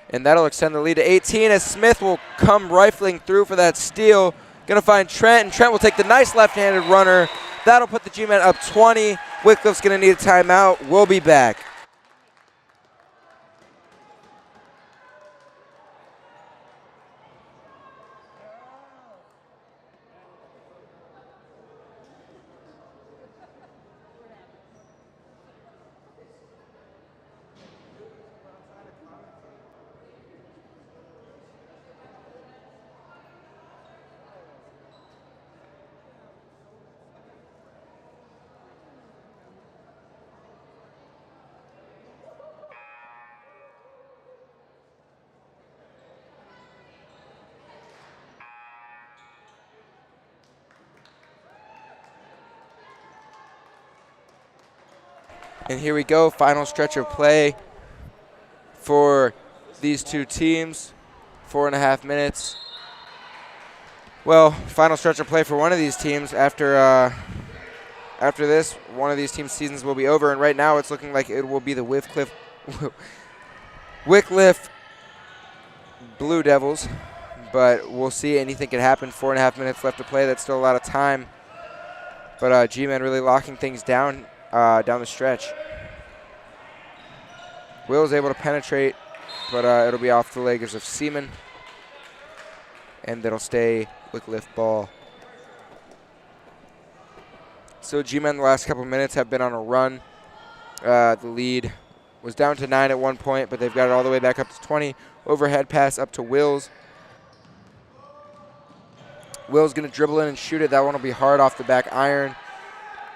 And that'll extend the lead to 18 as Smith will come rifling through for that steal. Going to find Trent, and Trent will take the nice left-handed runner. That'll put the G-Men up 20. Wickliffe's going to need a timeout. We'll be back. And here we go, final stretch of play for these 2 teams, 4.5 minutes. Well, final stretch of play for one of these teams. After this, one of these teams' seasons will be over, and right now it's looking like it will be the Wickliffe Blue Devils, but we'll see. Anything can happen. 4.5 minutes left to play. That's still a lot of time, but G-Men really locking things down the stretch. Will's able to penetrate, but it'll be off the legs of Seaman, and it'll stay Wickliffe ball. So G-Men the last couple minutes have been on a run. The lead was down to 9 at one point, but they've got it all the way back up to 20. Overhead pass up to Wills. Will's going to dribble in and shoot it. That one will be hard off the back iron.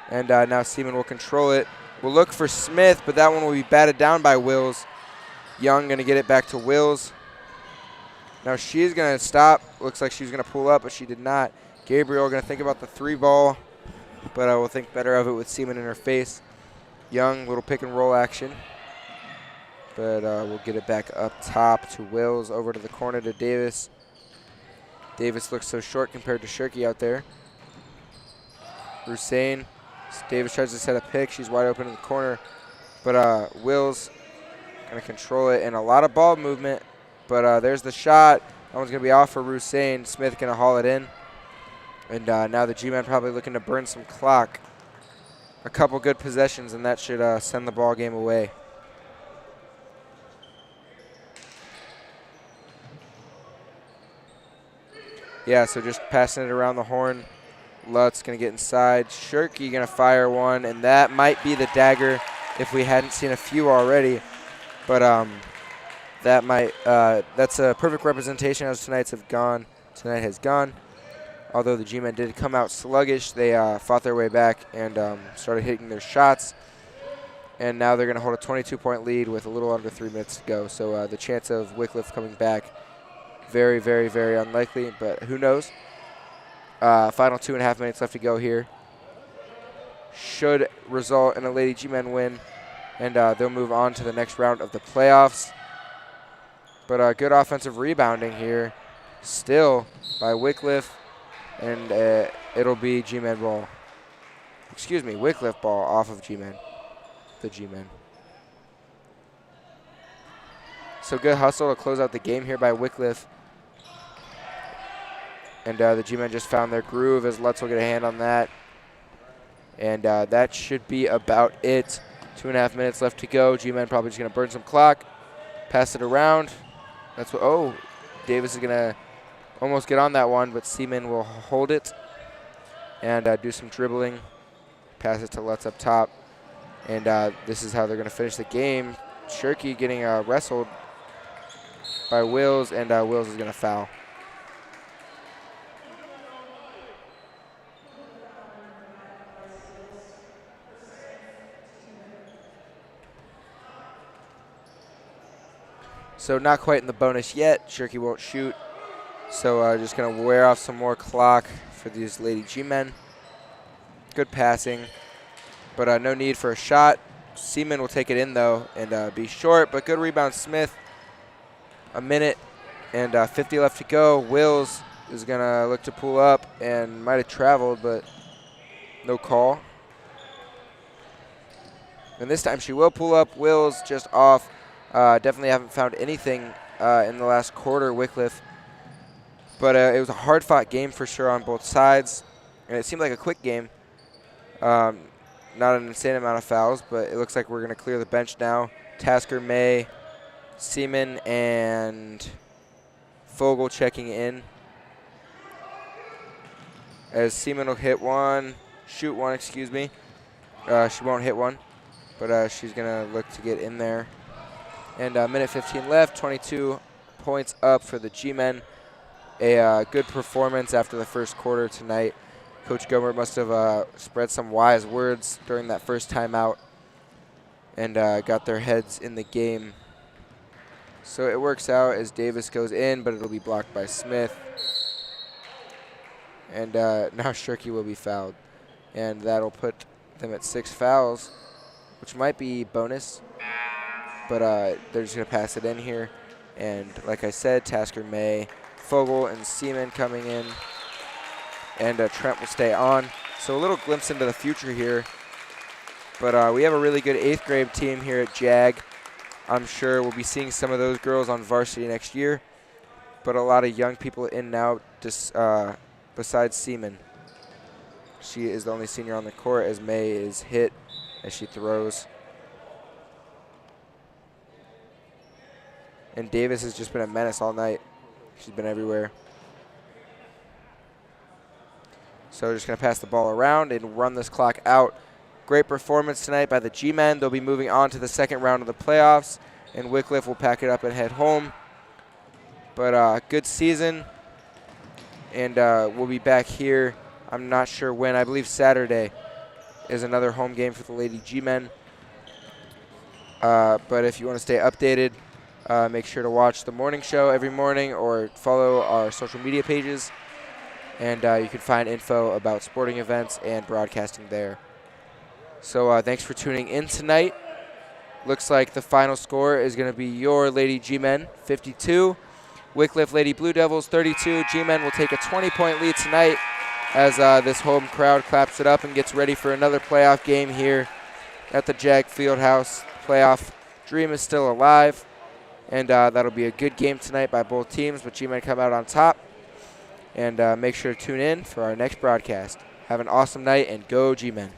And now Seaman will control it. We'll look for Smith, but that one will be batted down by Wills. Young going to get it back to Wills. Now she's going to stop. Looks like she was going to pull up, but she did not. Gabriel going to think about the 3 ball, but I will think better of it with Seaman in her face. Young, little pick and roll action. But we'll get it back up top to Wills, over to the corner to Davis. Davis looks so short compared to Shirky out there. Hussein. Davis tries to set a pick. She's wide open in the corner. But Wills going to control it, and a lot of ball movement. But there's the shot. That one's going to be off for Hussein. Smith going to haul it in. And now the G-Men probably looking to burn some clock. A couple good possessions, and that should send the ball game away. Yeah, so just passing it around the horn. Lutz going to get inside. Shirky going to fire one, and that might be the dagger if we hadn't seen a few already. But that might that's a perfect representation as tonight has gone. Although the G-Men did come out sluggish, they fought their way back and started hitting their shots. And now they're going to hold a 22-point lead with a little under 3 minutes to go. So the chance of Wickliffe coming back, very, very, very unlikely, but who knows? Final 2.5 minutes left to go here. Should result in a Lady G-Men win, and they'll move on to the next round of the playoffs. But good offensive rebounding here still by Wickliffe, and it'll be G-Men ball. Excuse me, Wickliffe ball off of G-Men, the G-Men. So good hustle to close out the game here by Wickliffe. And the G-Men just found their groove as Lutz will get a hand on that. And that should be about it. 2.5 minutes left to go. G-Men probably just going to burn some clock. Pass it around. That's what, oh, Davis is going to almost get on that one, but Seaman will hold it and do some dribbling. Pass it to Lutz up top. And this is how they're going to finish the game. Shirky getting wrestled by Wills, and Wills is going to foul. So not quite in the bonus yet. Shirky won't shoot. So just going to wear off some more clock for these Lady G-men. Good passing, but no need for a shot. Seaman will take it in, though, and be short, but good rebound, Smith. A minute and 50 left to go. Wills is going to look to pull up and might have traveled, but no call. And this time she will pull up. Wills just off. Definitely haven't found anything in the last quarter, Wickliffe. But it was a hard-fought game for sure on both sides, and it seemed like a quick game. Not an insane amount of fouls, but it looks like we're going to clear the bench now. Tasker, May, Seaman, and Fogel checking in. As Seaman will shoot one, excuse me. She won't hit one, but she's going to look to get in there. And minute 15 left, 22 points up for the G-men. A good performance after the first quarter tonight. Coach Gomer must have spread some wise words during that first timeout and got their heads in the game. So it works out as Davis goes in, but it'll be blocked by Smith. And now Shirky will be fouled. And that'll put them at 6 fouls, which might be bonus. But they're just going to pass it in here. And like I said, Tasker, May, Fogel, and Seaman coming in. And Trent will stay on. So a little glimpse into the future here. But we have a really good 8th grade team here at JAG. I'm sure we'll be seeing some of those girls on varsity next year. But a lot of young people in now besides Seaman. She is the only senior on the court as May is hit as she throws. And Davis has just been a menace all night. She's been everywhere. So we're just going to pass the ball around and run this clock out. Great performance tonight by the G-men. They'll be moving on to the second round of the playoffs, and Wickliffe will pack it up and head home. But good season, and we'll be back here. I'm not sure when. I believe Saturday is another home game for the Lady G-men. But if you want to stay updated, make sure to watch the morning show every morning or follow our social media pages. And you can find info about sporting events and broadcasting there. So thanks for tuning in tonight. Looks like the final score is going to be your Lady G-men 52. Wickliffe Lady Blue Devils 32. G-men will take a 20-point lead tonight as this home crowd claps it up and gets ready for another playoff game here at the JAG Fieldhouse. Playoff dream is still alive. And that'll be a good game tonight by both teams, but G-men come out on top. And make sure to tune in for our next broadcast. Have an awesome night, and go G-men.